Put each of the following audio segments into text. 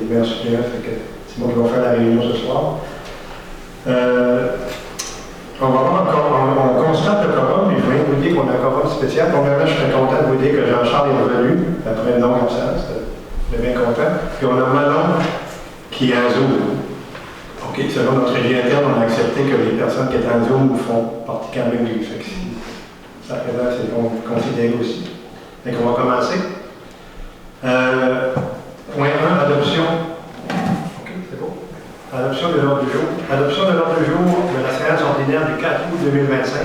maires suppléants, c'est moi qui vais faire la réunion ce soir. On constate le quorum, puis je viens de vous dire qu'on a un quorum spécial. Premièrement, je serais content de vous dire que Jean-Charles est revenu après une longue absence. Je suis bien content. Puis on a Manon qui est en Zoom. OK, selon notre régie interne, on a accepté que les personnes qui étaient en Zoom font partie quand même du fait que ça présente, c'est considéré aussi. Donc on va commencer. Point 1, adoption. OK, c'est beau. Adoption de l'ordre du jour. Adoption de l'ordre du jour de la séance ordinaire du 4 août 2025.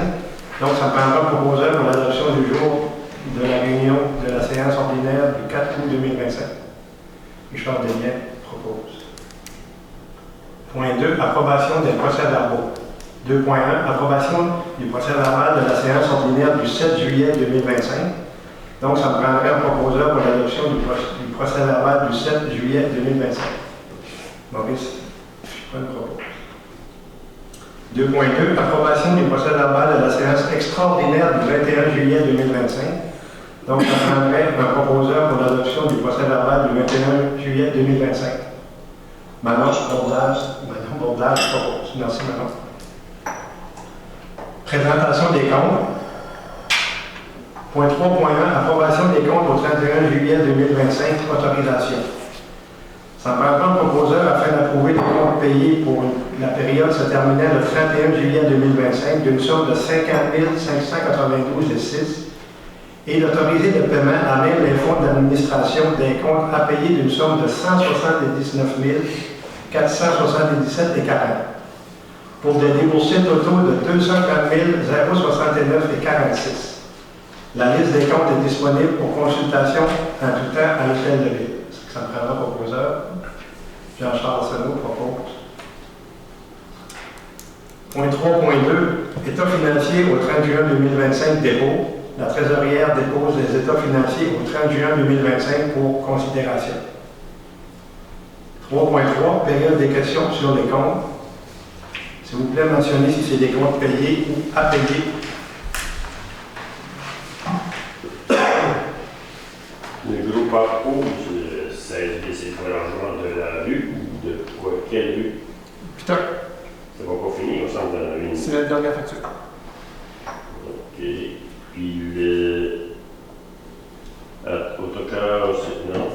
Donc, ça me prendra proposeur pour l'adoption du jour de la réunion de la séance ordinaire du 4 août 2025. Richard Desbiens propose. Point 2, approbation des procès-verbaux. 2.1, approbation du procès-verbal de la séance ordinaire du 7 juillet 2025. Donc, ça me prendrait un proposeur pour l'adoption du procès-verbal du 7 juillet 2025. Maurice, je me propose. 2.2, approbation du procès-verbal de la séance extraordinaire du 21 juillet 2025. Donc, ça prendrait un proposeur pour l'adoption du procès-verbal du 21 juillet 2025. Manon Bordage propose. Merci, Manon. Présentation des comptes. Point 3.1, approbation des comptes au 31 juillet 2025, autorisation. Ça me prendra un proposeur afin d'approuver les comptes payés pour la période se terminant le 31 juillet 2025 d'une somme de 50 592,06 et d'autoriser le paiement à même les fonds d'administration des comptes à payer d'une somme de 179 477,40 pour des déboursés totaux de 230 069,46. La liste des comptes est disponible pour consultation en tout temps à l'hôtel de ville. Est-ce que ça me prendra proposeur? Jean-Charles Arsenault propose. Point 3.2, État financier au 30 juin 2025 dépôt. La trésorière dépose les états financiers au 30 juin 2025 pour considération. 3.3, période des questions sur les comptes. S'il vous plaît, mentionnez si c'est des comptes payés ou à payer. Le groupe APO, c'est pour l'argent de la rue ou de quoi? Quelle rue? Peter. C'est pas fini, on semble dans la ligne. C'est la dernière facture. OK. Puis le. Autocar, non.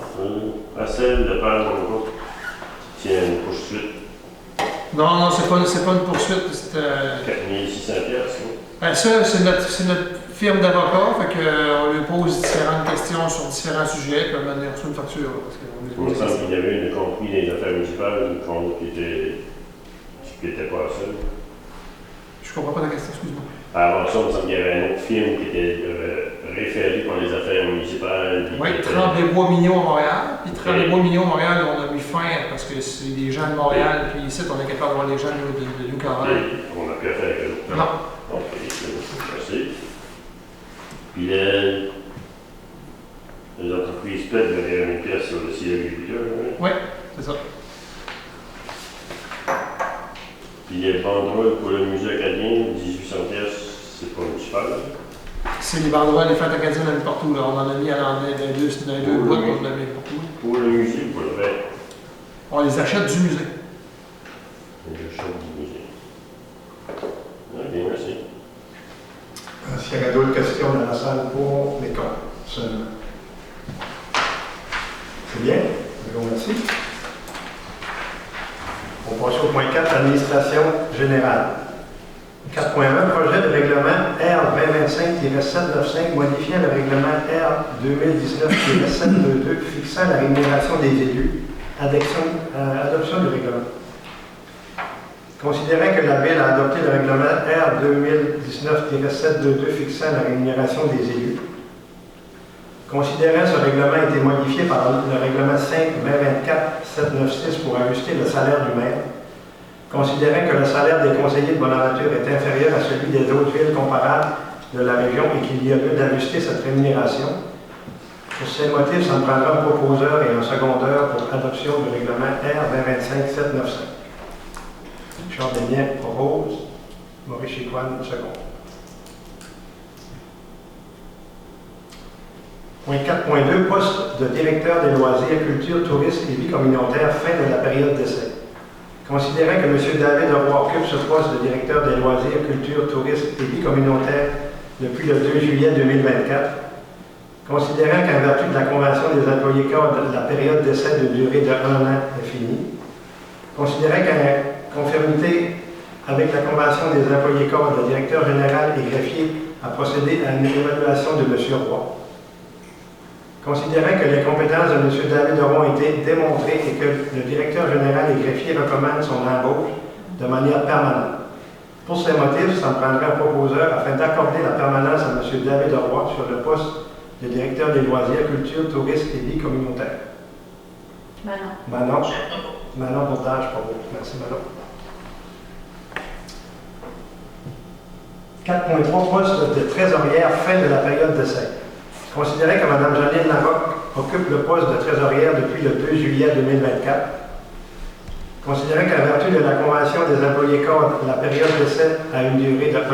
À celle de Père Mongo. Tiens, une poursuite. Non, c'est pas une poursuite. C'est 4600 pièces. Ça, c'est notre firme d'avocats, fait qu'on lui pose différentes questions sur différents sujets, puis on a reçu une facture. Il me semble qu'il y avait une compagnie des affaires municipales, une compte qui était pas seule. Je comprends pas la question, excuse-moi. Avant ça, il me semble qu'il y avait un autre film qui était référé par les affaires municipales. Oui, Tremblay-Bois-Mignon à Montréal. Puis Tremblay-Bois-Mignon à Montréal, on a mis fin parce que c'est des gens de Montréal, puis ici, on est capable d'avoir des gens de New-Carole. On n'a plus affaire avec eux. Non. OK, merci. Puis les entreprises pètent de 1 pièce sur le site agriculteur. Oui, c'est ça. Puis les banderoles pour le musée acadien, 1800 pièces, c'est pas municipal. C'est les banderoles des fêtes acadiennes, on a mis partout. Là. On en a mis dans les deux boîtes, on en a mis partout. Pour le musée, pour le reste. On les achète du musée. Les achète du musée. OK, merci. S'il y a d'autres questions dans la salle pour les comptes, seulement. C'est bien, je vous remercie. On passe au point 4, administration générale. 4.1, projet de règlement R 2025-795 modifiant le règlement R 2019-722 fixant la rémunération des élus. Adoption du règlement. Considérant que la Ville a adopté le règlement R 2019-722 fixant la rémunération des élus, considérant ce règlement a été modifié par le règlement 5-2024-796 pour ajuster le salaire du maire, considérant que le salaire des conseillers de Bonaventure est inférieur à celui des autres villes comparables de la région et qu'il y a lieu d'ajuster cette rémunération, pour ces motifs, ça me prendra un proposeur et un secondeur pour adoption du règlement R 2025-795. Charles Desbiens propose, Maurice Chicoine second. Point 4.2, poste de directeur des loisirs, culture, tourisme et vie communautaire, fin de la période d'essai. Considérant que M. David Roy occupe ce poste de directeur des loisirs, culture, tourisme et vie communautaire depuis le 2 juillet 2024, considérant qu'en vertu de la Convention des employés cadres, la période d'essai d'une durée de 1 an est finie, considérant qu'en conformité avec la Convention des employés cadres, le directeur général et greffier a procédé à une évaluation de M. Roy, considérant que les compétences de M. David Roy ont été démontrées et que le directeur général et greffier recommande son embauche de manière permanente. Pour ces motifs, ça me prendrait un proposeur afin d'accorder la permanence à M. David Roy sur le poste de directeur des loisirs, culture, tourisme et vie communautaire. Manon. Manon Bourdage, pour vous. Merci, Manon. 4.3, poste de trésorière, fin de la période d'essai. Considérant que Mme Janine Larocque occupe le poste de trésorière depuis le 2 juillet 2024, considérant qu'en vertu de la Convention des employés cadres, la période d'essai a une durée de 1 an,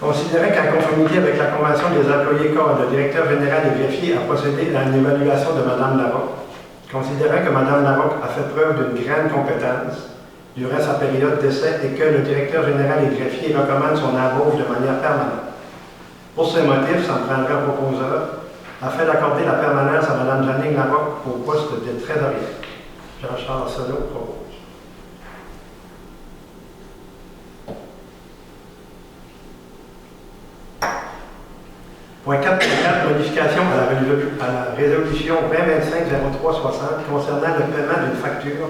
considérant qu'en conformité avec la Convention des employés cadres, le directeur général et greffier a procédé à une évaluation de Mme Larocque, considérant que Mme Larocque a fait preuve d'une grande compétence durant sa période d'essai et que le directeur général et greffier recommande son embauche de manière permanente. Pour ces motifs, ça me prendrait un proposeur afin d'accorder la permanence à Mme Janine Larocque au poste de trésorière. Jean-Charles Arsenault propose. Point 4.4, modification à la résolution 2025-0360 concernant le paiement d'une facture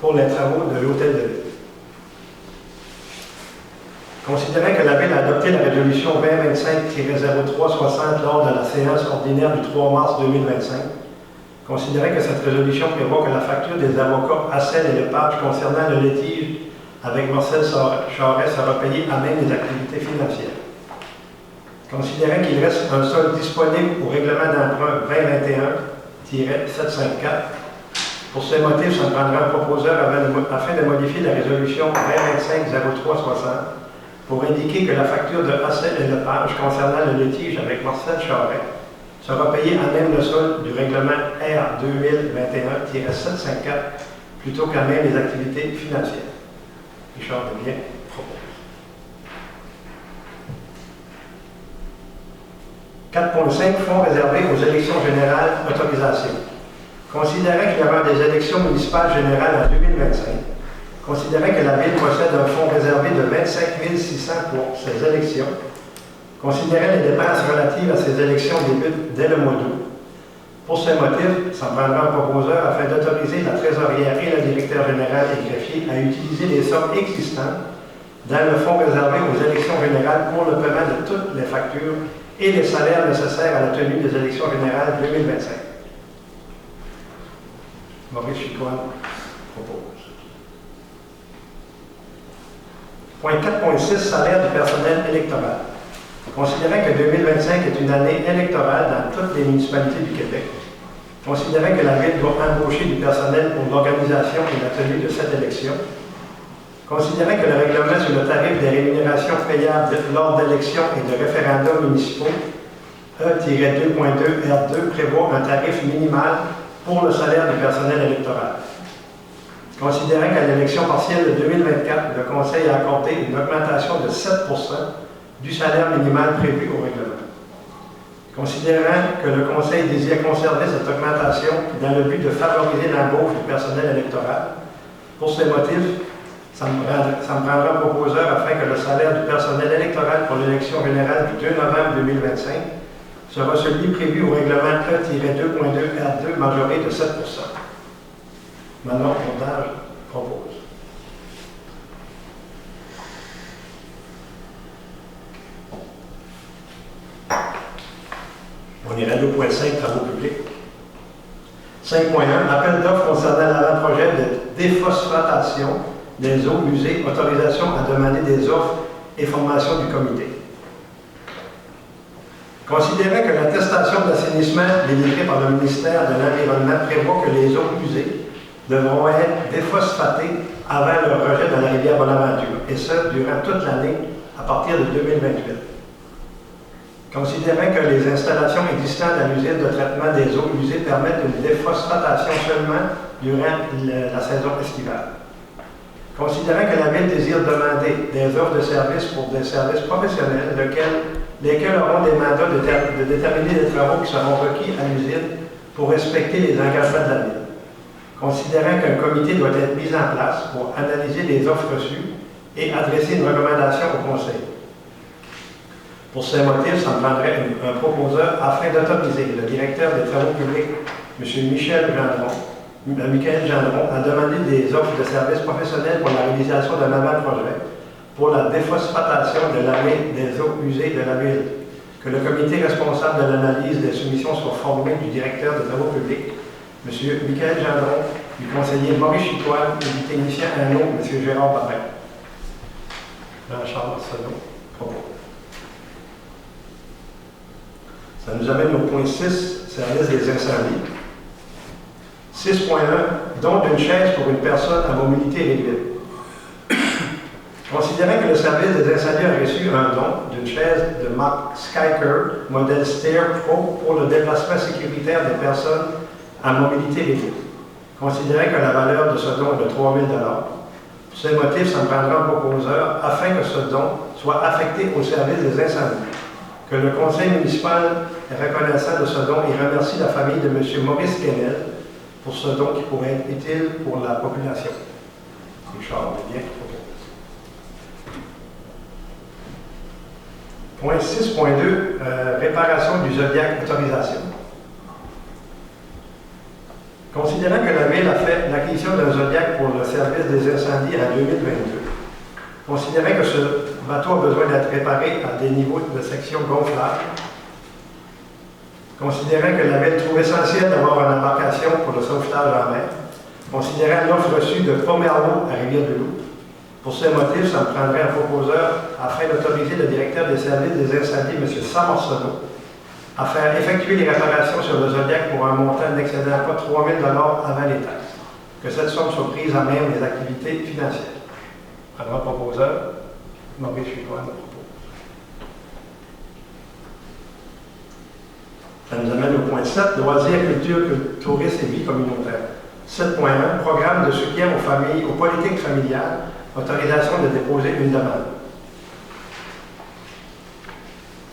pour les travaux de l'Hôtel de Ville. Considérant que la Ville a adopté la résolution 2025-0360 lors de la séance ordinaire du 3 mars 2025, considérant que cette résolution prévoit que la facture des avocats Hassel et Lepage concernant le litige avec Marcel Charest sera payée à même les activités financières. Considérant qu'il reste un solde disponible au règlement d'emprunt 2021-754, pour ces motifs, ça me prendra un proposeur afin de modifier la résolution 2025-0360 pour indiquer que la facture de Hassel et Lepage concernant le litige avec Marcel Charest sera payée à même le solde du règlement R 2021-754 plutôt qu'à même les activités financières. Richard Desbiens propose. 4.5, fonds réservés aux élections générales, autorisation. Considérant qu'il y aura des élections municipales générales en 2025, considérant que la Ville possède un fonds réservé de 25 600 pour ces élections, considérant les dépenses relatives à ces élections débutent dès le mois d'août. Pour ces motifs, ça me prendra un proposeur afin d'autoriser la trésorière et le directeur général et greffier à utiliser les sommes existantes dans le fonds réservé aux élections générales pour le paiement de toutes les factures et les salaires nécessaires à la tenue des élections générales 2025. Maurice Chicoine propose. Point 4.6, salaire du personnel électoral. Considérant que 2025 est une année électorale dans toutes les municipalités du Québec, considérant que la Ville doit embaucher du personnel pour l'organisation et la tenue de cette élection, considérant que le règlement sur le tarif des rémunérations payables lors d'élections et de référendums municipaux, E-2.2 R2, prévoit un tarif minimal pour le salaire du personnel électoral. Considérant qu'à l'élection partielle de 2024, le Conseil a accordé une augmentation de 7 % du salaire minimal prévu au règlement. Considérant que le Conseil désire conserver cette augmentation dans le but de favoriser l'embauche du personnel électoral, pour ces motifs, ça me prendra un proposeur afin que le salaire du personnel électoral pour l'élection générale du 2 novembre 2025 sera celui prévu au règlement E-2.2 R2 majoré de 7 %. Manon Bourdage propose. On irait au point 5, travaux publics. 5.1, appel d'offres concernant l'avant-projet de déphosphatation des eaux usées, autorisation à demander des offres et formation du comité. Considérant que l'attestation d'assainissement délivrée par le ministère de l'Environnement prévoit que les eaux usées devront être déphosphatées avant leur rejet dans la rivière Bonaventure, et ce, durant toute l'année, à partir de 2028. Considérant que les installations existantes à l'usine de traitement des eaux usées permettent une déphosphatation seulement durant la saison estivale. Considérant que la Ville désire demander des offres de services pour des services professionnels, lesquels auront des mandats de déterminer les travaux qui seront requis à l'usine pour respecter les engagements de la Ville. Considérant qu'un comité doit être mis en place pour analyser les offres reçues et adresser une recommandation au Conseil. Pour ces motifs, ça me prendrait un proposeur afin d'autoriser le directeur des travaux publics, M. Michael Gendron, à demander des offres de services professionnels pour la réalisation d'un avant-projet pour la déphosphatation de l'année des eaux usées de la Ville. Que le comité responsable de l'analyse des soumissions soit formé du directeur des travaux publics, M. Michael Gendron, du conseiller Maurice Chicoine et du technicien ANO, M. Gérard Babin. Jean-Charles Arsenault, propos. Ça nous amène au point 6, service des incendies. 6.1, don d'une chaise pour une personne à mobilité réduite. Considérant que le service des incendies a reçu un don d'une chaise de marque Skyker, modèle Stair Pro, pour le déplacement sécuritaire des personnes à mobilité réduite. Considérant que la valeur de ce don est de 3 000 $, pour ces motifs, ça me prendra un proposeur afin que ce don soit affecté au service des incendies. Que le conseil municipal est reconnaissant de ce don et remercie la famille de M. Maurice Kennel pour ce don qui pourrait être utile pour la population. Richard, bien. Point 6.2, réparation du Zodiac autorisation. Considérant que la Ville a fait l'acquisition d'un Zodiac pour le service des incendies en 2022, considérant que ce bateau a besoin d'être réparé à des niveaux de section gonflable, considérant que la Ville trouve essentiel d'avoir une embarcation pour le sauvetage en mer, considérant l'offre reçue de Pomerleau à Rivière-du-Loup, pour ce motif, ça me prendrait un proposeur afin d'autoriser le directeur des services des incendies, M. Sam Arsenault, à faire effectuer les réparations sur le Zodiac pour un montant n'excédant pas 3 000 $ avant les taxes. Que cette somme soit prise à même des activités financières. Alors, proposeur, Maurice Chicoine de propos. Ça nous amène au point 7, loisirs, culture, tourisme et vie communautaire. 7.1, programme de soutien aux familles, aux politiques familiales, autorisation de déposer une demande.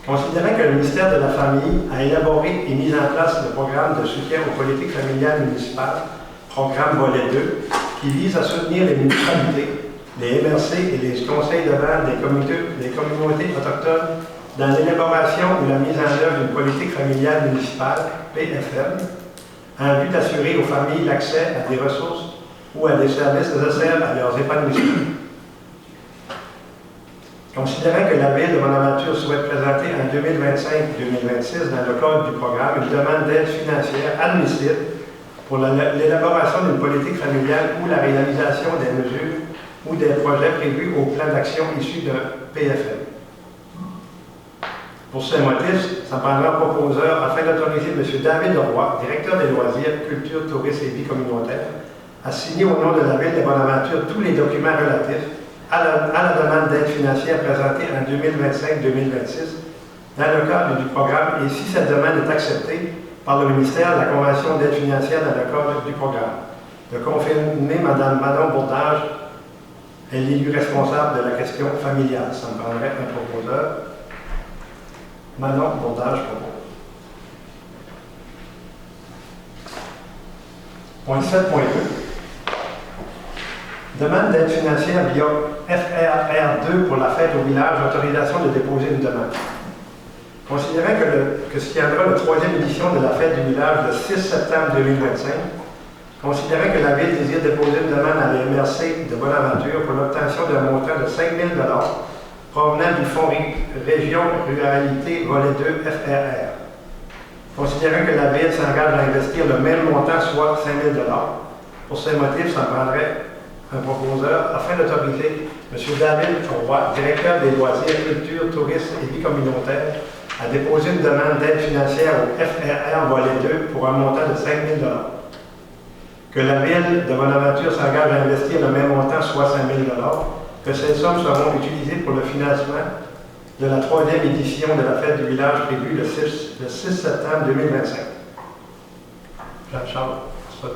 Considérant que le ministère de la Famille a élaboré et mis en place le programme de soutien aux politiques familiales municipales, programme volet 2, qui vise à soutenir les municipalités, les MRC et les conseils de vente des communautés autochtones dans l'élaboration ou la mise en œuvre d'une politique familiale municipale, PFM, en vue d'assurer aux familles l'accès à des ressources ou à des services nécessaires à leurs épanouissements. Considérant que la Ville de Bonaventure souhaite présenter en 2025-2026 dans le cadre du programme une demande d'aide financière admissible pour l'élaboration d'une politique familiale ou la réalisation des mesures ou des projets prévus au plan d'action issu de PFM. Pour ces motifs, ça prendra un proposeur afin d'autoriser M. David Leroy, directeur des loisirs, culture, tourisme et vie communautaire, à signer au nom de la Ville de Bonaventure tous les documents relatifs à la demande d'aide financière présentée en 2025-2026 dans le cadre du programme et si cette demande est acceptée par le ministère, la convention d'aide financière dans le cadre du programme. De confirmer Mme Manon Bourdage est l'élu responsable de la question familiale. Ça me prendrait un proposeur. Manon Bourdage propose. Point 7.2. Demande d'aide financière via FRR2 pour la fête au village, autorisation de déposer une demande. Considérant que se tiendra la 3e édition de la fête du village le 6 septembre 2025, considérant que la Ville désire déposer une demande à la MRC de Bonaventure pour l'obtention d'un montant de 5 000 $ provenant du Fonds Région Ruralité Volet 2 FRR. Considérant que la Ville s'engage à investir le même montant, soit 5 000 $, pour ces motifs, ça prendrait un proposeur afin d'autoriser M. David Roy, directeur des loisirs, culture, tourisme et vie communautaire, à déposer une demande d'aide financière au FRR Volet 2 pour un montant de 5 000 $. Que la Ville de Bonaventure s'engage à investir le même montant, soit 5 000 $, que ces sommes seront utilisées pour le financement de la 3e édition de la fête du village prévue le 6 septembre 2025. Jean-Charles, c'est ça.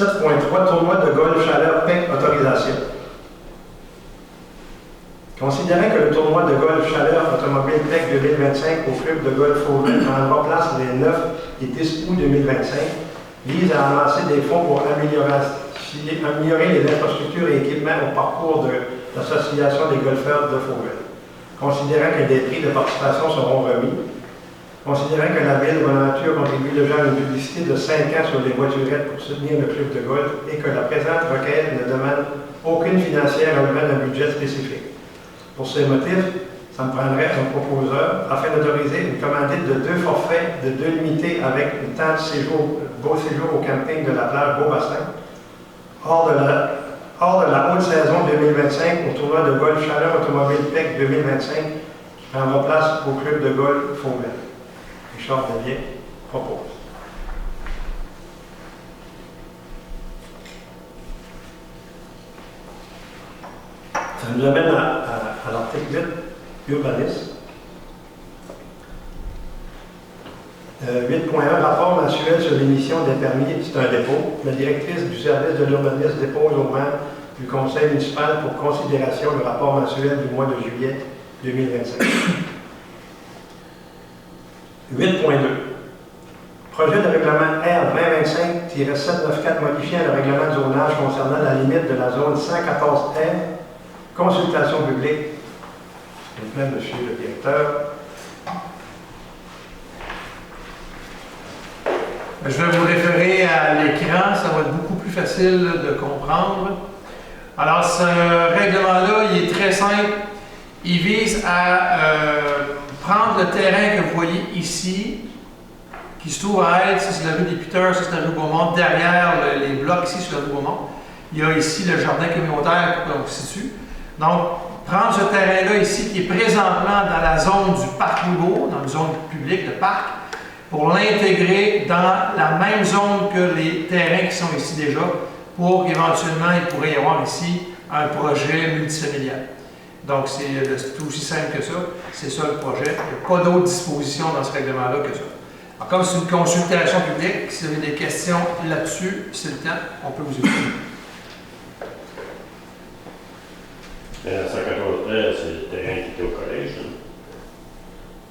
7.3 Tournoi de golf chaleur PEC autorisation. Considérant que le tournoi de golf chaleur automobile PEC 2025 au club de golf Fauville prendra place les 9 et 10 août 2025, vise à amasser des fonds pour améliorer les infrastructures et équipements au parcours de l'Association des golfeurs de Fauville. Considérant que des prix de participation seront remis, considérant que la Ville de Bonaventure contribue déjà à une publicité de 5 ans sur les voiturettes pour soutenir le club de golf et que la présente requête ne demande aucune financière relevant d'un budget spécifique. Pour ces motifs, ça me prendrait un proposeur afin d'autoriser une commandite de 2 forfaits de 2 nuitées avec un temps de séjour, beau séjour au camping de la plage Beau-Bassin, hors de la haute saison 2025 au tournoi de golf chaleur automobile PEC 2025 qui prendra place au club de golf Fauville. Richard Devier propose. Ça nous amène à l'article 8, urbanisme. 8.1, rapport mensuel sur l'émission des permis, c'est un dépôt. La directrice du service de l'urbanisme dépose au membre du conseil municipal pour considération le rapport mensuel du mois de juillet 2025. 8.2, projet de règlement R 2025-794 modifiant le règlement de zonage concernant la limite de la zone 114R. Consultation publique. S'il vous plaît, monsieur le directeur. Je vais vous référer à l'écran, ça va être beaucoup plus facile de comprendre. Alors, ce règlement-là, il est très simple. Il vise à prendre le terrain que vous voyez ici, qui se trouve à être, ça c'est la rue des Piteurs, ça c'est la rue Beaumont, derrière les blocs ici sur la rue Beaumont. Il y a ici le jardin communautaire qu'on se situe. Donc, prendre ce terrain-là ici, qui est présentement dans la zone du parc Louisbourg, dans une zone publique de parc, pour l'intégrer dans la même zone que les terrains qui sont ici déjà, pour qu'éventuellement, il pourrait y avoir ici un projet multifamilial. Donc, c'est tout aussi simple que ça. C'est ça le projet. Il n'y a pas d'autres dispositions dans ce règlement-là que ça. Alors, comme c'est une consultation publique, si vous avez des questions là-dessus, c'est le temps, on peut vous écouter. La 114R, c'est le terrain qui était au collège.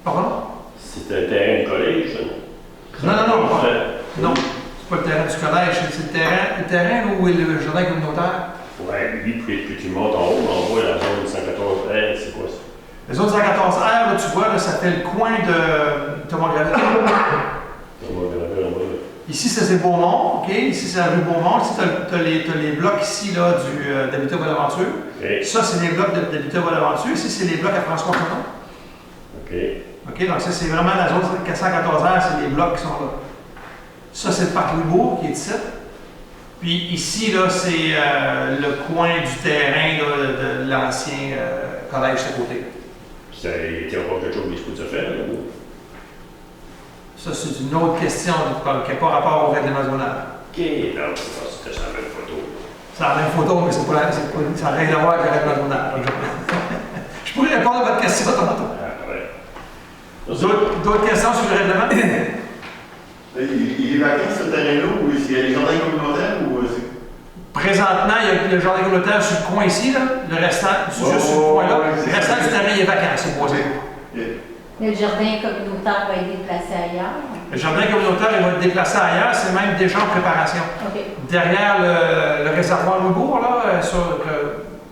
Pardon? C'était le terrain du collège. Non, c'est pas le terrain du collège, c'est le terrain où est le jardin communautaire. Ouais, lui, puis tu montes en haut, on voit la zone 114R, c'est quoi ça? La zone 114R, là, tu vois, là, ça fait le coin de Thomas Gravel. Ici, c'est Beaumont, OK? Ici, c'est la rue Beaumont. Ici, tu as les blocs ici, là, d'Habitat Bonaventure. Okay. Ça, c'est les blocs d'Habitat Bonaventure. Ici, c'est les blocs à François Coton. OK. OK? Donc, ça, c'est vraiment la zone 414R, c'est les blocs qui sont là. Ça, c'est le parc Louisbourg qui est ici. Puis ici, là, c'est le coin du terrain là, de l'ancien collège à côté. Ça, il n'y a pas quelque chose qui se faire, là? Ça, c'est une autre question qui n'a pas rapport au règlement zonal. OK, donc c'était ça la même photo. C'est la même photo, mais ça n'a rien à voir avec le règlement zonal. Je pourrais répondre à votre question tantôt. Ah, ouais. D'autres questions sur le règlement? Il est vacant ce terrain-là ou il y a les jardins communautaires ou c'est... Présentement, il y a le jardin communautaire sur le coin ici, là. Le restant, juste sur ce coin-là. Le restant du terrain est vacant, c'est posé. Le jardin communautaire va être déplacé ailleurs. Le jardin communautaire, il va être déplacé ailleurs, c'est même déjà en préparation. OK. Derrière le réservoir Louisbourg, là,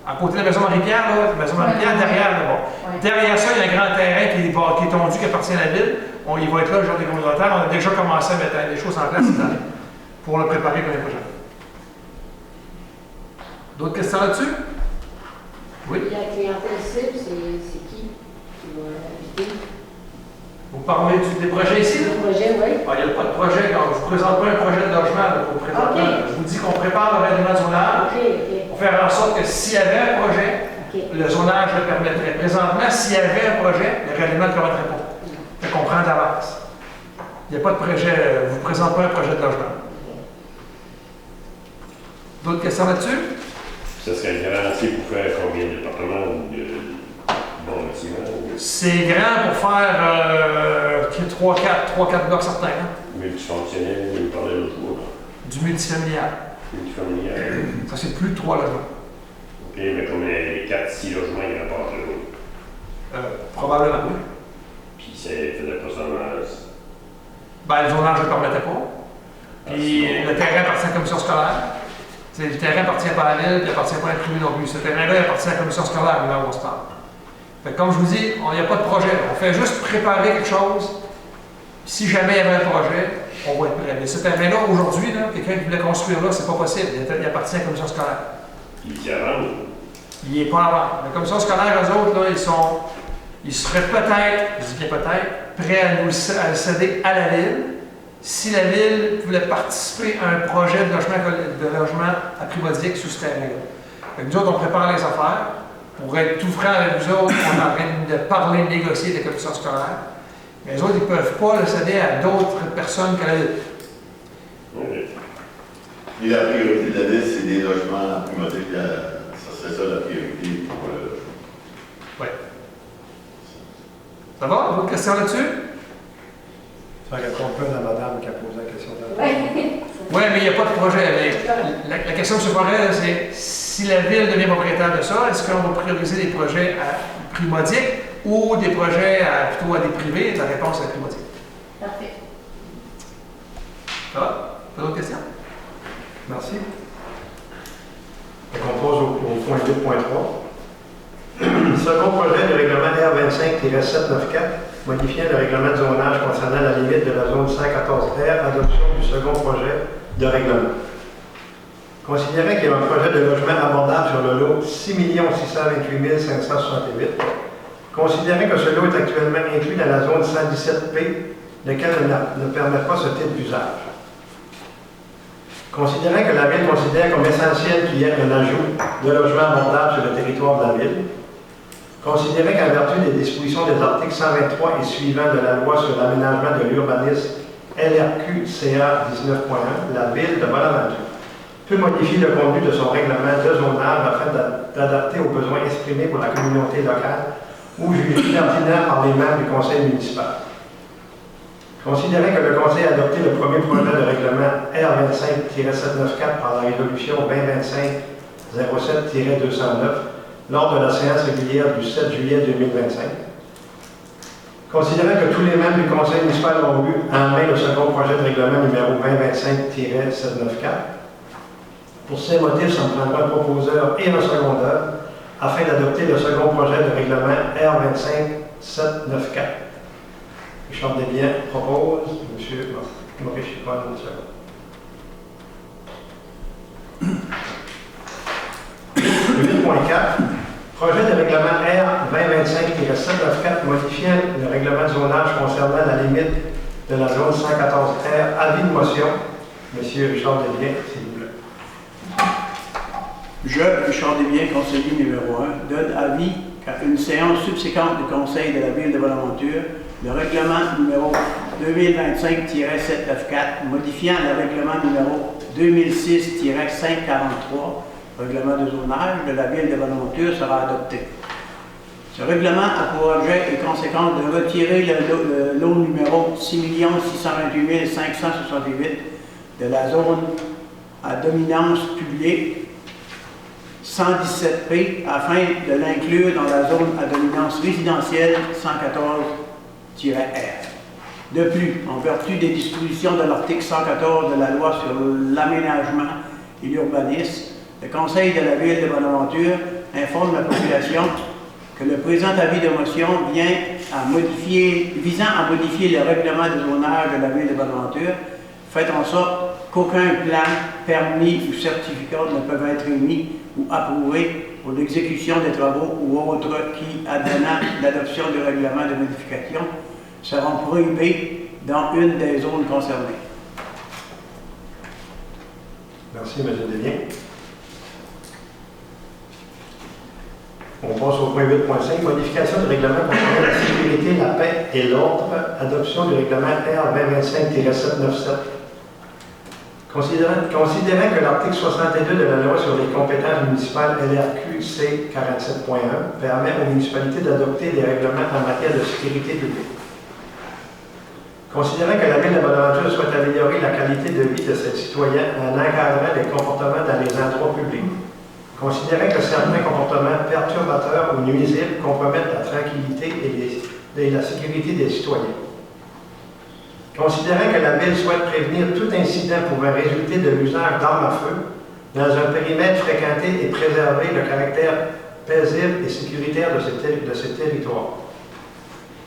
à côté de la maison Marie-Pierre, là, la maison Marie-Pierre, derrière, là, bon. Ouais. Derrière ça, il y a un grand terrain qui est tondu, qui appartient à la ville. Il va être là, le jardin communautaire. On a déjà commencé à mettre des choses en place cette année pour le préparer pour l'année prochaine. D'autres questions là-dessus? Oui. La clientèle cible, c'est qui va habiter? Vous parlez des projets ici? Là? Le projet, oui. Ah, il n'y a pas de projet. Je ne vous présente pas un projet de logement là, pour présentement. Okay. Je vous dis qu'on prépare le règlement zonage OK. pour faire en sorte que s'il y avait un projet, le zonage le permettrait. Présentement, s'il y avait un projet, le règlement ne le permettrait pas. Fait qu'on prend d'avance. Il n'y a pas de projet, je ne vous présente pas un projet de logement. D'autres questions là-dessus? Ça serait grand assez pour faire combien de départements ou de bons bâtiments? C'est grand pour faire 3-4 blocs certains. Hein? Multifonctionnel, il parlait l'autre jour. Du multifamilial. Multifamilial. Ça, c'est plus de 3 logements. OK, mais comme les 4-6 logements, il y en a pas là. Probablement, oui. Puis ça faisait pas seulement. Ben, le zonage ne le permettait pas. Puis le terrain appartient à la commission scolaire. T'sais, le terrain appartient pas à la ville, puis il appartient pas à la privé non plus. Ce terrain-là, il appartient à la commission scolaire, là où on se parle. Fait que comme je vous dis, il n'y a pas de projet. On fait juste préparer quelque chose. Si jamais il y avait un projet, on va être prêt. Mais ce terrain-là, aujourd'hui, quelqu'un qui voulait construire là, c'est pas possible. Il appartient à la commission scolaire. Il y a avant. Il n'est pas à vendre. La commission scolaire, eux autres, là, ils seraient peut-être, je dis bien peut-être, prêts à le céder à la ville si la ville voulait participer à un projet de logement à prix modique sous ce terrain-là. Nous autres, on prépare les affaires. Pour être tout franc avec vous autres, on est en train de parler, de négocier avec la commission scolaire. Mais les autres, ils ne peuvent pas le céder à d'autres personnes que la ville. Oui. Et la priorité de la ville, c'est des logements à prix modique. Ça serait ça la priorité pour le logement. Oui. Ça va? D'autres questions là-dessus? Ça répond un peu à la madame qui a posé la question. Oui, mais il n'y a pas de projet. La question que je ferais, c'est si la ville devient propriétaire de ça, est-ce qu'on va prioriser des projets à prix modique ou des projets plutôt à des privés? La réponse est prix modique. Parfait. Ça va? Pas d'autres questions? Merci. Donc, on pose au point 2.3. Second projet de règlement R25-794, modifiant le règlement de zonage concernant la limite de la zone 114R, adoption du second projet de règlement. Considérant qu'il y a un projet de logement abordable sur le lot 6 628 568, considérant que ce lot est actuellement inclus dans la zone 117P, lequel ne permet pas ce type d'usage. Considérant que la Ville considère comme essentiel qu'il y ait un ajout de logements abordables sur le territoire de la Ville, considérant qu'en vertu des dispositions des articles 123 et suivants de la loi sur l'aménagement de l'urbanisme LRQ-CA 19.1, la Ville de Bonaventure peut modifier le contenu de son règlement de zonage afin d'adapter aux besoins exprimés pour la communauté locale ou jugés pertinents par les membres du conseil municipal. Considérant que le Conseil a adopté le premier projet de règlement R25-794 par la résolution 2025-07-209 lors de la séance régulière du 7 juillet 2025, considérant que tous les membres du Conseil municipal ont eu en main le second projet de règlement numéro 2025-794, pour ces motifs, ça me prendra un proposeur et un secondeur afin d'adopter le second projet de règlement R25-794. Richard Desbiens propose, M. Maurice Chipon, une seconde. 8.4. Projet de règlement R2025-794 modifiant le règlement de zonage concernant la limite de la zone 114R. Avis de motion. M. Richard Desbiens, s'il vous plaît. Je, Richard Desbiens, conseiller numéro 1, donne avis qu'à une séance subséquente du Conseil de la Ville de Bonaventure, le règlement numéro 2025-794, modifiant le règlement numéro 2006-543, règlement de zonage de la Ville de Bonaventure, sera adopté. Ce règlement a pour objet et conséquence de retirer le lot numéro 6 628 568 de la zone à dominance publique 117P afin de l'inclure dans la zone à dominance résidentielle 114-R. De plus, en vertu des dispositions de l'article 114 de la loi sur l'aménagement et l'urbanisme, le Conseil de la Ville de Bonaventure informe la population que le présent avis de motion visant à modifier le règlement de zonage de la Ville de Bonaventure, fait en sorte qu'aucun plan, permis ou certificat ne peuvent être émis ou approuvés pour l'exécution des travaux ou autres qui, advenant l'adoption du règlement de modification, seront prohibés dans une des zones concernées. Merci, M. Desbiens. On passe au point 8.5, modification du règlement concernant la sécurité, la paix et l'ordre, adoption du règlement R2025-797. Considérant que l'article 62 de la loi sur les compétences municipales LRQ C 47.1 permet aux municipalités d'adopter des règlements en matière de sécurité publique. Considérant que la Ville de Bonaventure souhaite améliorer la qualité de vie de ses citoyens en encadrant les comportements dans les endroits publics. Considérant que certains comportements perturbateurs ou nuisibles compromettent la tranquillité et la sécurité des citoyens. Considérant que la Ville souhaite prévenir tout incident pouvant résulter de l'usage d'armes à feu dans un périmètre fréquenté et préserver le caractère paisible et sécuritaire de ces territoires.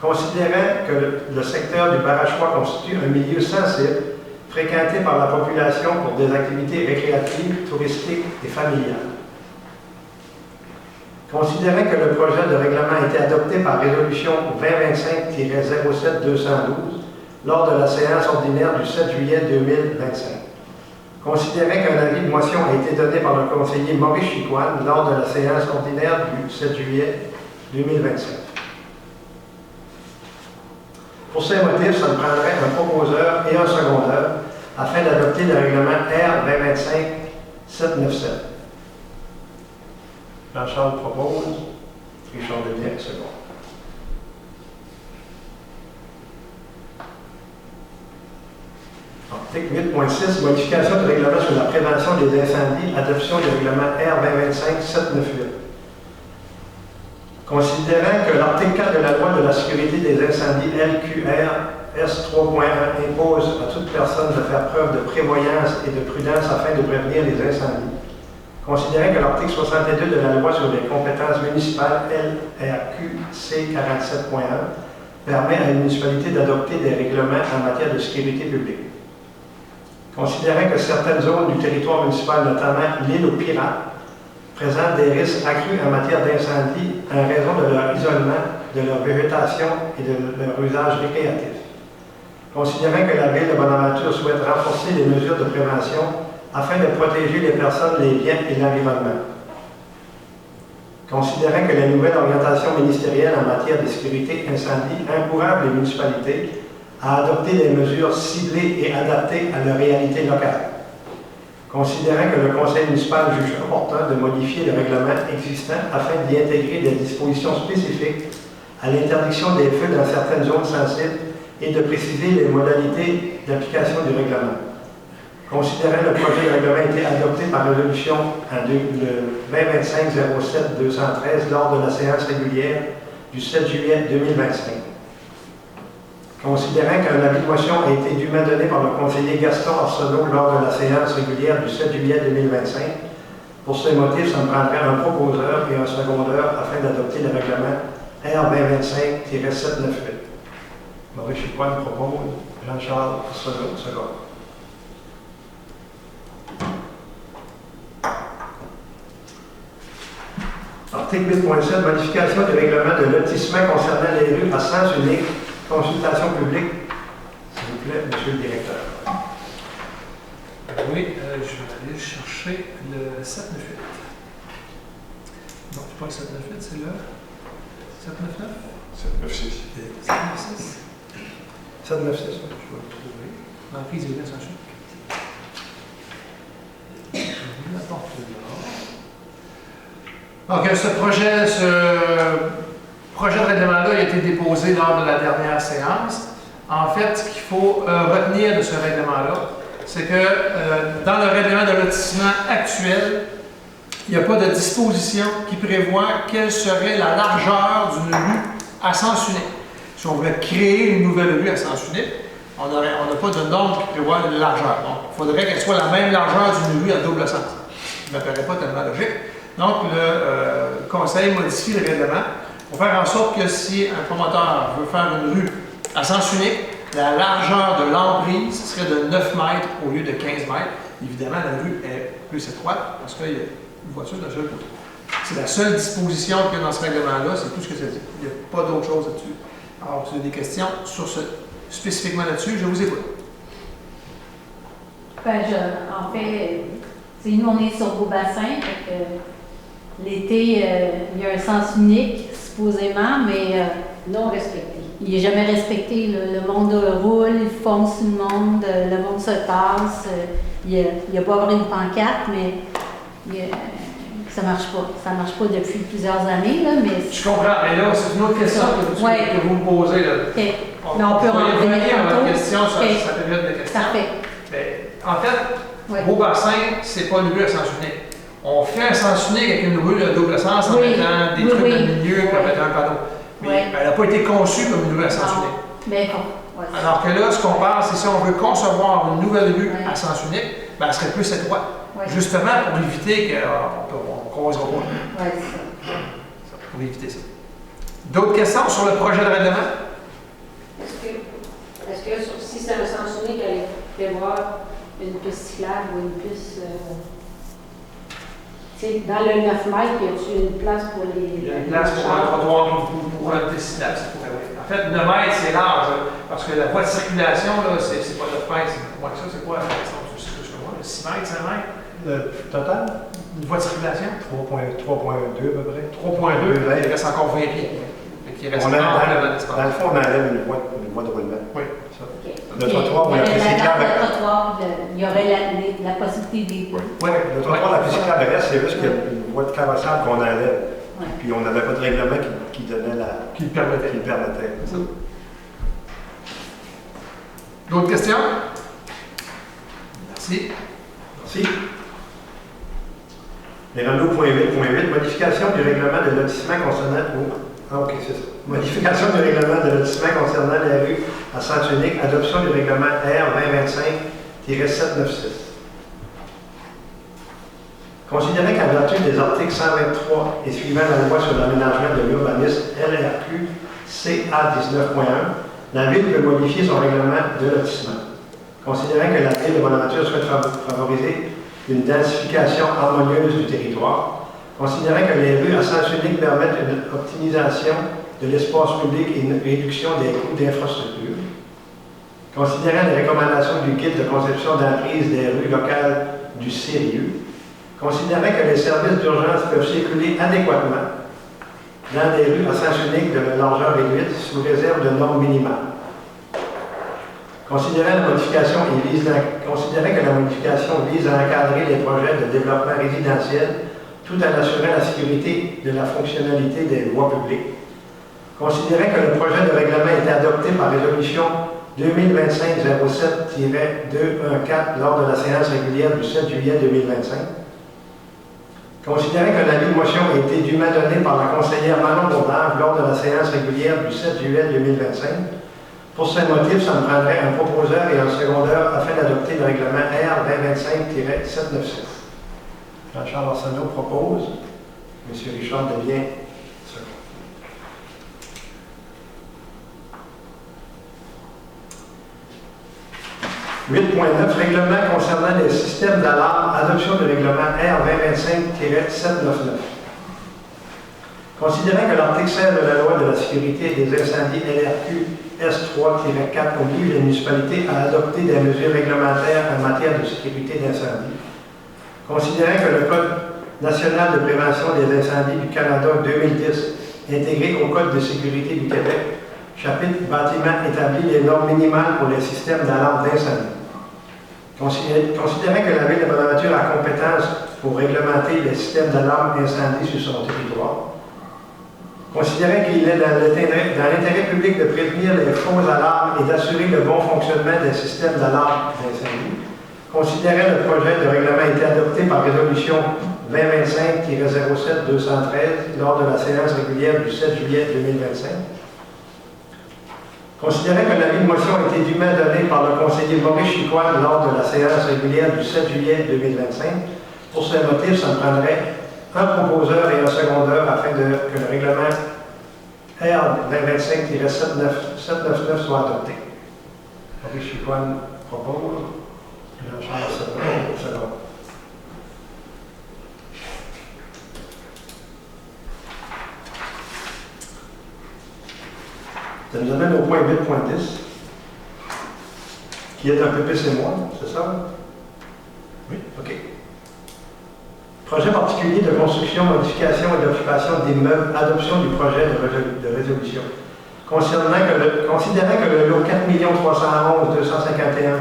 Considérant que le secteur du Barachois constitue un milieu sensible, fréquenté par la population pour des activités récréatives, touristiques et familiales. Considérant que le projet de règlement a été adopté par résolution 2025-07-212 lors de la séance ordinaire du 7 juillet 2025. Considérant qu'un avis de motion a été donné par le conseiller Maurice Chicoine lors de la séance ordinaire du 7 juillet 2025. Pour ces motifs, ça me prendrait un proposeur et un secondeur afin d'adopter le règlement R 2025-797. Jean-Charles propose, Richard Devienne second. Article 8.6, modification du règlement sur la prévention des incendies, adoption du règlement R 2025-798. Considérant que l'article 4 de la loi de la sécurité des incendies LQR S 3.1 impose à toute personne de faire preuve de prévoyance et de prudence afin de prévenir les incendies. Considérant que l'article 62 de la loi sur les compétences municipales LRQ C 47.1 permet à une municipalité d'adopter des règlements en matière de sécurité publique. Considérant que certaines zones du territoire municipal, notamment l'île aux Pirates, présentent des risques accrus en matière d'incendie en raison de leur isolement, de leur végétation et de leur usage récréatif. Considérant que la Ville de Bonaventure souhaite renforcer les mesures de prévention afin de protéger les personnes, les biens et l'environnement. Considérant que la nouvelle orientation ministérielle en matière de sécurité incendie encourage les municipalités à adopter des mesures ciblées et adaptées à leur réalité locale. Considérant que le conseil municipal juge opportun de modifier le règlement existant afin d'y intégrer des dispositions spécifiques à l'interdiction des feux dans certaines zones sensibles et de préciser les modalités d'application du règlement. Considérant le projet de règlement a été adopté par résolution le 2025-07-213 lors de la séance régulière du 7 juillet 2025. Considérant qu'un avis de motion a été dûment donné par le conseiller Gaston Arsenault lors de la séance régulière du 7 juillet 2025, pour ces motifs, ça me prendrait un proposeur et un secondeur afin d'adopter le règlement R 2025-798. Maurice Chicoine propose, Jean-Charles Arsenault, second. Article 8.7, modification du règlement de lotissement concernant les rues à sens unique. Consultation publique. S'il vous plaît, monsieur le directeur. Oui, je vais aller chercher le 798. Non, c'est pas le 798, c'est le 799? 796. 796. 796, je vais le trouver. En prise de sans chute. Donc, ce projet de règlement-là a été déposé lors de la dernière séance. En fait, ce qu'il faut retenir de ce règlement-là, c'est que dans le règlement de lotissement actuel, il n'y a pas de disposition qui prévoit quelle serait la largeur d'une rue à sens unique. Si on voulait créer une nouvelle rue à sens unique, on n'a pas de norme qui prévoit une largeur. Donc, il faudrait qu'elle soit la même largeur d'une rue à double sens. Ça ne me paraît pas tellement logique. Donc, le conseil modifie le règlement pour faire en sorte que si un promoteur veut faire une rue à sens unique, la largeur de l'emprise serait de 9 mètres au lieu de 15 mètres. Évidemment, la rue est plus étroite parce qu'il y a une voiture d'un seul côté. C'est la seule disposition qu'il y a dans ce règlement-là, c'est tout ce que ça dit. Il n'y a pas d'autre chose là-dessus. Alors, si vous avez des questions spécifiquement là-dessus, je vous écoute. Ben, en fait, nous, on est sur Beaubassin. L'été, il y a un sens unique, supposément, mais Non respecté. il n'est jamais respecté. Le monde roule, il fonce le monde se tasse. il n'y a pas avoir une pancarte, mais ça marche pas. Ça marche pas depuis plusieurs années, là, mais... Je comprends, mais là, c'est une autre question que vous me posez. Là. OK. Mais on peut en revenir à tantôt. votre question sur OK. sa période de questions. Parfait. Mais, en fait, Ouais. Beaubassin, c'est pas une rue à sens unique. On fait un sens unique avec une rue à double sens en Oui. mettant des Oui, trucs oui. dans le milieu et en Ouais. mettant un panneau. Mais Ouais. elle n'a pas été conçue comme une rue à sens Non. unique. Mais bon, ouais. Alors que là, ce qu'on parle, c'est si on veut concevoir une nouvelle rue Ouais. à sens unique, ben, elle serait plus étroite. Ouais. Justement pour éviter qu'on croisera pas. Ouais, c'est ça. Pour éviter ça. D'autres questions sur le projet de règlement? Est-ce que si c'est un sens unique, elle prévoit une piste cyclable ou une piste. Tu sais, dans le 9 mètres, y a-t-il une place pour les. Il y a une place pour un trottoir pour un décidable, ça pourrait oui. En fait, 9 mètres, c'est large, parce que la voie de circulation, là, c'est pas 9 mètres, c'est moins que ça, c'est quoi? C'est plus que moi, 6 mètres, 5 mètres? Le total, Une voie de circulation? 3,2 à peu près. 3,2, il reste encore 20 pieds. Fait qu'il reste On a, amplement dans d'espace. le fond, on enlève une voie de roulement. Oui. Ça. OK. Le trottoir ou la piste cyclable. Le trottoir, il y aurait la possibilité des deux. Oui, Le trottoir, la piste cyclable reste, c'est juste qu'il y a une voie de carrossable qu'on enlève. Ouais. Puis on n'avait pas de règlement qui donnait qui le permettait. qui le permettait. D'autres questions? Merci. Merci. Les renouvellements .8.8, modification du règlement de lotissement concernant... OK, c'est ça. Modification du règlement de lotissement concernant la rue à sens unique, adoption du règlement R 2025-796. Considérant qu'en vertu des articles 123 et suivant la loi sur l'aménagement de l'urbanisme LRQ CA 19.1, la Ville peut modifier son règlement de lotissement. Considérant que la Ville de Bonaventure souhaite favoriser une densification harmonieuse du territoire, considérant que les rues à sens unique permettent une optimisation de l'espace public et une réduction des coûts d'infrastructure, considérant les recommandations du guide de conception d'emprise des rues locales du CRIU, considérant que les services d'urgence peuvent circuler adéquatement dans des rues à sens unique de largeur réduite sous réserve de normes minimales. Considérant que la modification vise à encadrer les projets de développement résidentiel tout en assurant la sécurité de la fonctionnalité des voies publiques. Considérant que le projet de règlement est adopté par résolution 2025-07-214 lors de la séance régulière du 7 juillet 2025. Considérant que l'avis de motion a été dûment donné par la conseillère Manon Bourdave lors de la séance régulière du 7 juillet 2025, pour ce motif, ça me prendrait un proposeur et un secondeur afin d'adopter le règlement R 2025-796. Jean-Charles Arsenault propose. M. Richard devient second. « 8.9 Règlement concernant les systèmes d'alarme, adoption du règlement R 2025-799. Considérant que l'article 16 de la loi de la sécurité des incendies LRQ S3-4 oblige les municipalités à adopter des mesures réglementaires en matière de sécurité d'incendie. Considérant que le Code national de prévention des incendies du Canada 2010, intégré au Code de sécurité du Québec, chapitre bâtiment établit les normes minimales pour les systèmes d'alarme d'incendie. Considérant que la Ville de Bonaventure a compétence pour réglementer les systèmes d'alarme incendie sur son territoire, considérant qu'il est dans l'intérêt public de prévenir les fausses alarmes et d'assurer le bon fonctionnement des systèmes d'alarme d'incendie, considérant le projet de règlement a été adopté par résolution 2025-07-213 lors de la séance régulière du 7 juillet 2025, considérant que l'avis de motion a été dûment donné par le conseiller Maurice Chicoine lors de la séance régulière du 7 juillet 2025, pour ce motif, ça me prendrait un proposeur et un secondeur afin que le règlement R 2025-799 soit adopté. Maurice Chicoine propose. Jean-Charles Arsenault, second. Ça nous amène au point 8.10, qui est un peu plus et moins, c'est ça? Oui, OK. Projet particulier de construction, modification et d'occupation d'immeubles, adoption du projet de résolution. Considérant que le lot 4 311 251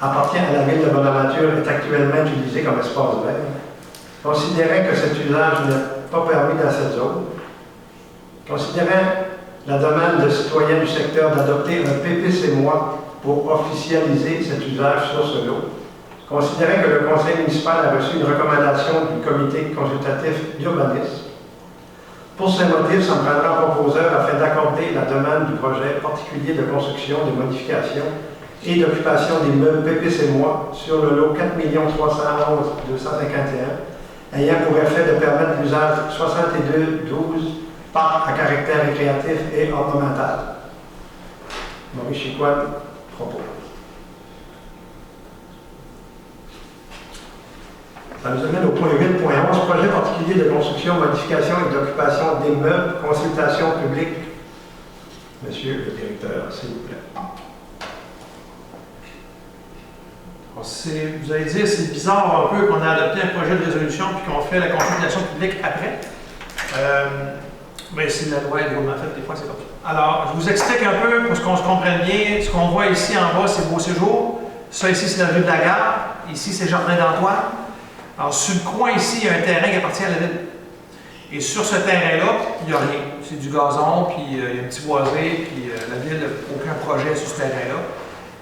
appartient à la ville de Bonaventure est actuellement utilisé comme espace vert. Considérant que cet usage n'est pas permis dans cette zone, considérant la demande de citoyens du secteur d'adopter un PPC-moi pour officialiser cet usage sur ce lot, considérant que le conseil municipal a reçu une recommandation du comité consultatif d'urbanisme. Pour ces motifs, ça me prendra un proposeur afin d'accorder la demande du projet particulier de construction, de modification et d'occupation des meubles PPC-moi sur le lot 4 311 251, ayant pour effet de permettre l'usage 62-12 parcs à caractère récréatif et ornemental. Maurice Chicoine propose. Ça nous amène au point 8.11, projet particulier de construction, modification et d'occupation des meubles, consultation publique. Monsieur le directeur, s'il vous plaît. Vous allez dire, c'est bizarre un peu qu'on a adopté un projet de résolution puis qu'on fait la consultation publique après. Mais c'est la loi évidemment faite, des fois c'est comme ça. Alors, je vous explique un peu pour qu'on se comprenne bien. Ce qu'on voit ici en bas, c'est Beau Séjour. Ça ici, c'est la rue de la Gare. Ici, c'est Jardin d'Antoine. Alors, sur le coin ici, il y a un terrain qui appartient à la ville. Et sur ce terrain-là, il n'y a rien. C'est du gazon, puis il y a un petit boisé, puis la ville n'a aucun projet sur ce terrain-là.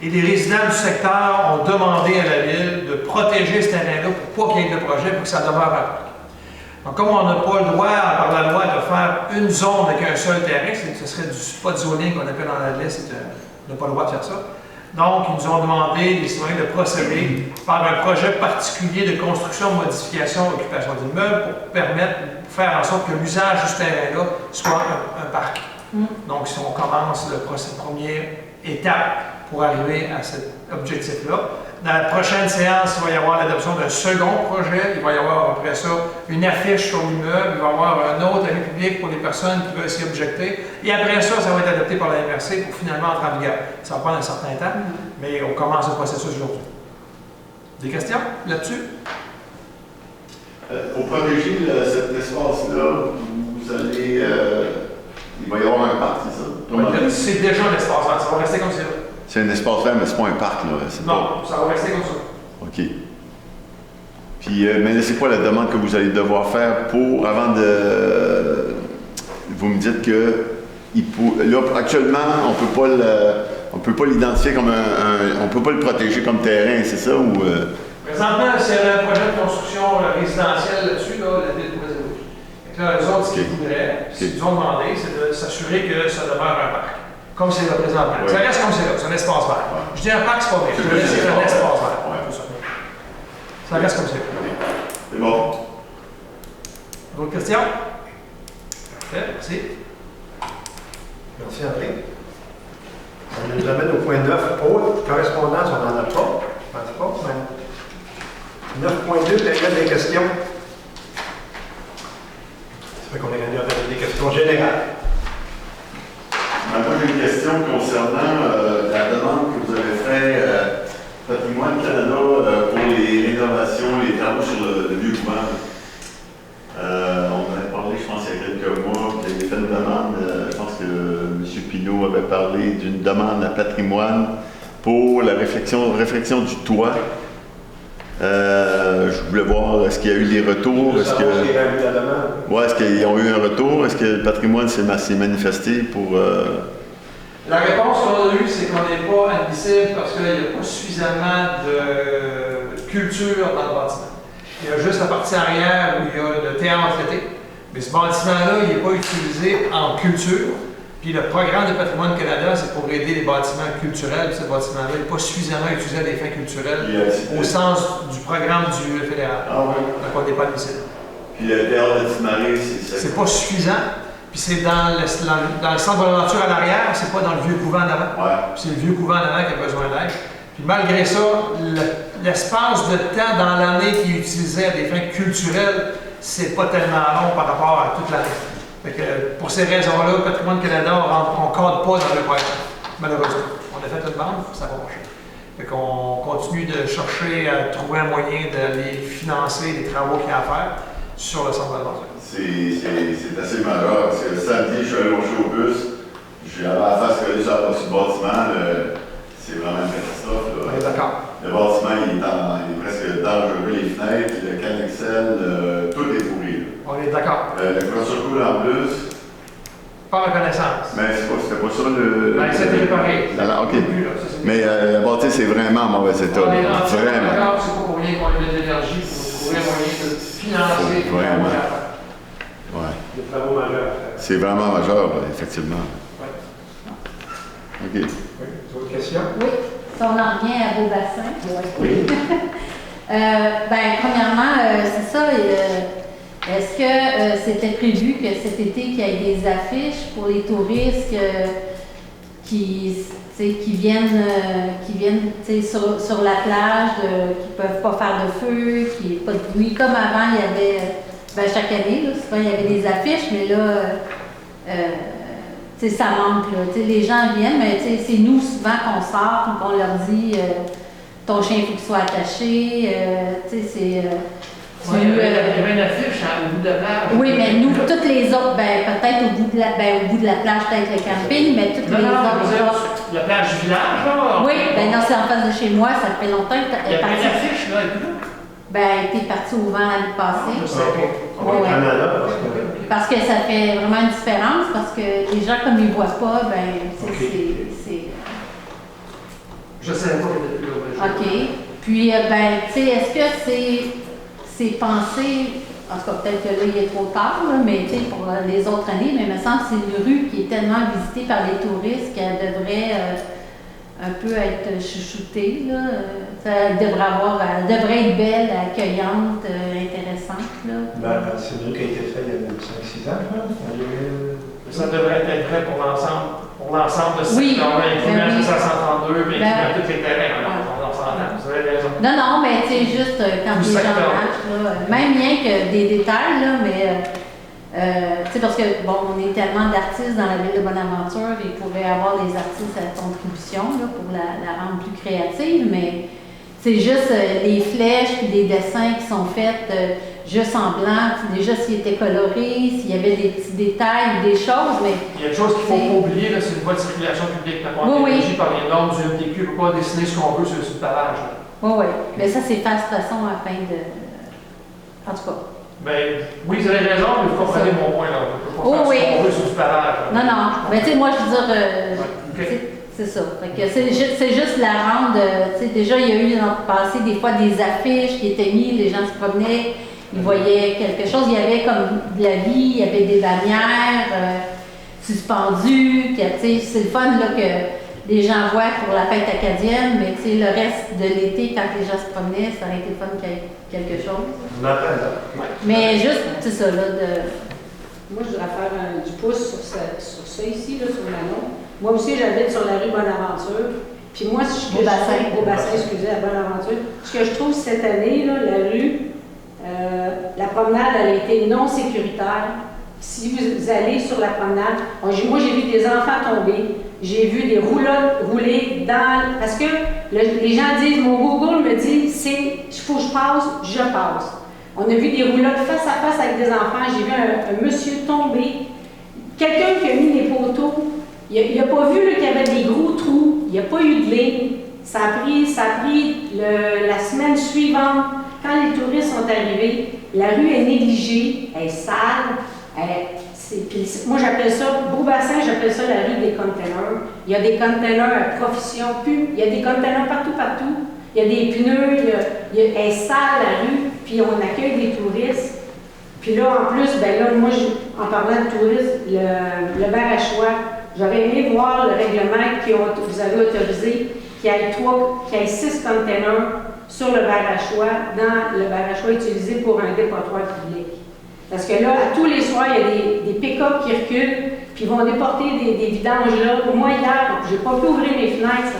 Et les résidents du secteur ont demandé à la ville de protéger ce terrain-là pour pas qu'il y ait de projet, pour que ça demeure un parc. Donc, comme on n'a pas le droit, par la loi, de faire une zone avec un seul terrain, ce serait du spot zoning qu'on appelle dans la liste, on n'a pas le droit de faire ça. Donc, ils nous ont demandé, les citoyens, de procéder par un projet particulier de construction, modification, occupation d'immeubles pour permettre, pour faire en sorte que l'usage de ce terrain-là soit un parc. Donc, si on commence la première étape pour arriver à cet objectif-là. Dans la prochaine séance, il va y avoir l'adoption d'un second projet. Il va y avoir après ça une affiche sur l'immeuble. Il va y avoir un autre avis public pour les personnes qui veulent s'y objecter. Et après ça, ça va être adopté par la MRC pour finalement entrer en vigueur. Ça va prendre un certain temps, mais on commence le processus aujourd'hui. Des questions là-dessus? Pour protéger cet espace-là, vous allez... il va y avoir un parc, c'est ça? C'est déjà un espace vert. Ça va rester comme ça. C'est un espace vert, mais c'est pas un parc, là. Non, ça va rester comme ça. OK. Puis, mais là, c'est quoi la demande que vous allez devoir faire pour, avant de... Vous me dites que, là, actuellement, on peut pas l'identifier comme on peut pas le protéger comme terrain, c'est ça, ou... Présentement, s'il y avait un projet de construction résidentielle là-dessus, là, la ville pourrait zéro. Donc là, eux autres, ce qu'ils voudraient, ce qu'ils nous ont demandé, c'est de s'assurer que ça demeure un parc. Comme c'est là présentement. Ça reste comme c'est là, c'est un espace vert. Je dis un parc, c'est pas vrai. Je te laisse, c'est un espace vert. Ça reste comme c'est là. C'est bon. D'autres questions? Parfait, merci. Merci André. Ça nous amène au point 9. Autre correspondance, on n'en a pas. Je pense pas, mais 9.2, période des questions. Ça fait qu'on est rendu à période des questions générales. Moi, j'ai une question concernant la demande que vous avez faite Patrimoine Canada pour les rénovations, les travaux sur le vieux couvent. On avait parlé, je pense, il y a quelques mois, vous avez fait une demande, je pense que M. Pinault avait parlé d'une demande à Patrimoine pour la réfection du toit. Je voulais voir, est-ce qu'il y a eu des retours? Est-ce qu'ils ont eu un retour? Est-ce que le patrimoine s'est manifesté pour... La réponse qu'on a eue, c'est qu'on n'est pas admissible parce qu'il n'y a pas suffisamment de culture dans le bâtiment. Il y a juste la partie arrière où il y a le théâtre l'été. Mais ce bâtiment-là, il n'est pas utilisé en culture. Puis le programme de Patrimoine Canada, c'est pour aider les bâtiments culturels. Ce bâtiment-là n'est pas suffisamment utilisé à des fins culturelles au sens du programme du fédéral. Ah oui. Donc on n'est pas admissible. Puis le théâtre de Timaré, c'est pas suffisant. Puis c'est dans le centre Bonaventure à l'arrière, c'est pas dans le vieux couvent en avant. Ouais. C'est le vieux couvent en avant qui a besoin d'aide. Puis malgré ça, l'espace de temps dans l'année qui est utilisé à des fins culturelles, c'est pas tellement long par rapport à toute l'année. Fait que pour ces raisons-là, Patrimoine Canada, on ne cadre pas dans le programme, malheureusement. On a fait une bande, ça va marcher. Fait qu'on continue de chercher à trouver un moyen d'aller financer les travaux qu'il y a à faire sur le centre Bonaventure. C'est assez malheureux parce que le samedi, je suis allé au bus, j'avais la face collée sur le bâtiment, c'est vraiment une catastrophe. On est d'accord. Le bâtiment, il est presque dangereux, les fenêtres, le canexel, tout est pourri. On est d'accord. Le clôture coule en plus. Pas ma connaissance. Mais c'était pas ça le. Ben, c'était réparé. OK. Plus, là, ça, c'est- Mais le bâtiment, c'est vraiment en mauvais état. On est là. entièrement Vraiment. d'accord, c'est pas pour rien qu'on met de l'énergie pour trouver un moyen de financer les Vraiment. travaux à faire. Ouais. Des travaux majeurs à faire. C'est vraiment majeur, là, effectivement. Ouais. OK. Oui, d'autres questions? Oui, si on en revient à Beaubassin. Oui. Premièrement, c'est ça. Est-ce que c'était prévu que cet été, qu'il y ait des affiches pour les touristes qui viennent, sur la plage, qui ne peuvent pas faire de feu, qui n'ont pas de bruit? Comme avant, il y avait, chaque année, là, souvent, il y avait des affiches, mais là, ça manque. Là. Les gens viennent, mais c'est nous souvent qu'on sort, qu'on leur dit ton chien, il faut qu'il soit attaché. Ouais, il y avait une affiche au bout de la plage. Oui, mais nous, toutes les autres, peut-être au bout de la plage, peut-être le camping, mais toutes les autres. La plage du village, là. Oui, non, c'est en face de chez moi, ça fait longtemps que Il y avait une affiche, là, et puis là. elle était partie au vent l'année passée. Je sais pas. Au Ouais. Canada, parce que... Parce que ça fait vraiment une différence, parce que les gens, comme ils ne voient pas, c'est. Je savais pas qu'il était plus là. OK. Puis, est-ce que c'est pensé, en tout cas, peut-être que là, il est trop tard, là, mais pour les autres années, mais il me semble que c'est une rue qui est tellement visitée par les touristes qu'elle devrait un peu être chouchoutée, là. Elle devrait être belle, accueillante, intéressante, là. c'est une rue qui a été faite il y a 5-6 ans, je pense. Ça devrait être prêt pour l'ensemble de ce Oui, secteur-là, incluant oui. 532, mais incluant tous les terrains. Ouais. On s'entend, vous avez raison. Non, mais tu sais, juste quand Tout les gens secteur. marchent, là, même rien que des détails, là, mais tu sais, parce que, bon, on est tellement d'artistes dans la ville de Bonaventure, il pourrait y avoir des artistes à contribution, là, pour la rendre plus créative, mais c'est juste les flèches puis des dessins qui sont faits juste en blanc, déjà s'ils étaient colorés, s'il y avait des petits détails, des choses, mais Il y a une chose qu'il ne faut pas oublier, là, c'est une voie de circulation publique. La Oui, régie par les normes du MTQ ne peut pas dessiner ce qu'on veut sur le pavage. oui. Mais ça, c'est fait de toute façon afin de. En tout cas. Ben, oui, vous avez raison, mais vous comprenez mon point. Là. On ne peut pas faire ce qu'on veut sur du pavage. Non. Mais tu sais, moi, je veux dire. Ok. C'est ça. Fait que c'est juste la rendre. Tu sais, déjà, il y a eu dans le passé des fois des affiches qui étaient mises, les gens se promenaient, ils voyaient quelque chose. Il y avait comme de la vie, il y avait des bannières suspendues. Tu sais, c'est le fun là, que les gens voient pour la fête acadienne, mais tu sais, le reste de l'été, quand les gens se promenaient, ça aurait été le fun qu'il y ait quelque chose. On attend là. Mais juste, c'est ça, là, Moi, je voudrais faire du pouce sur ça ici, là, sur Manon. Moi aussi, j'habite sur la rue Bonaventure. Puis moi, Beaubassin, excusez, à Bonaventure. Ce que je trouve cette année, là, la rue, la promenade, elle a été non sécuritaire. Si vous allez sur la promenade, moi, j'ai vu des enfants tomber. J'ai vu des roulottes rouler dans... Parce que les gens disent, mon Google me dit, il faut que je passe, je passe. On a vu des roulottes face à face avec des enfants. J'ai vu un monsieur tomber. Quelqu'un qui a mis des poteaux. Il n'a pas vu qu'il y avait des gros trous. Il n'y a pas eu de ligne. Ça a pris la semaine suivante. Quand les touristes sont arrivés, la rue est négligée, elle est sale. Moi, j'appelle ça, Beaubassin, j'appelle ça la rue des containers. Il y a des containers à profusion, il y a des containers partout. Il y a des pneus, elle est sale la rue, puis on accueille des touristes. Puis là, en plus, moi, en parlant de touristes, le bar à choix, j'aurais aimé voir le règlement que vous avez autorisé, qu'il y ait 6 containers sur le bar à choix, dans le bar à choix utilisé pour un dépotoir public. Parce que là, à tous les soirs, il y a des pick-up qui reculent, puis ils vont déporter des vidanges là. Pour moi, hier, j'ai pas pu ouvrir mes fenêtres,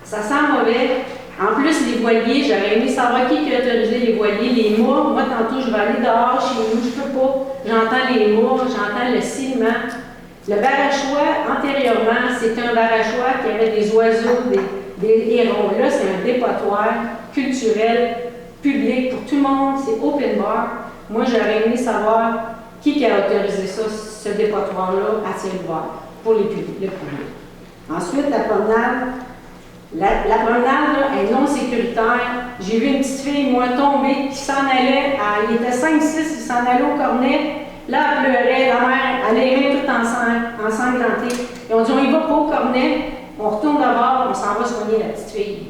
ça sent mauvais. En plus, les voiliers, j'aurais aimé savoir qui a autorisé les voiliers, les mâts. Moi, tantôt, je vais aller dehors chez nous, je peux pas. J'entends les mâts, j'entends le ciment. Le bar à choix, antérieurement, c'était un bar à choix qui avait des oiseaux, des hérons. Là, c'est un dépotoir culturel, public, pour tout le monde, c'est open bar. Moi, j'aurais aimé savoir qui a autorisé ça, ce dépotoir-là à ciel ouvert pour le public. Ensuite, la promenade, La promenade là, est non sécuritaire. J'ai vu une petite fille, moi, tomber, qui s'en allait, il était 5-6, il s'en allait au cornet. Là, elle pleurait, la mère, elle aimait toute ensanglantée. Ils ont dit, on y va pas au cornet, on retourne d'abord, on s'en va soigner la petite fille.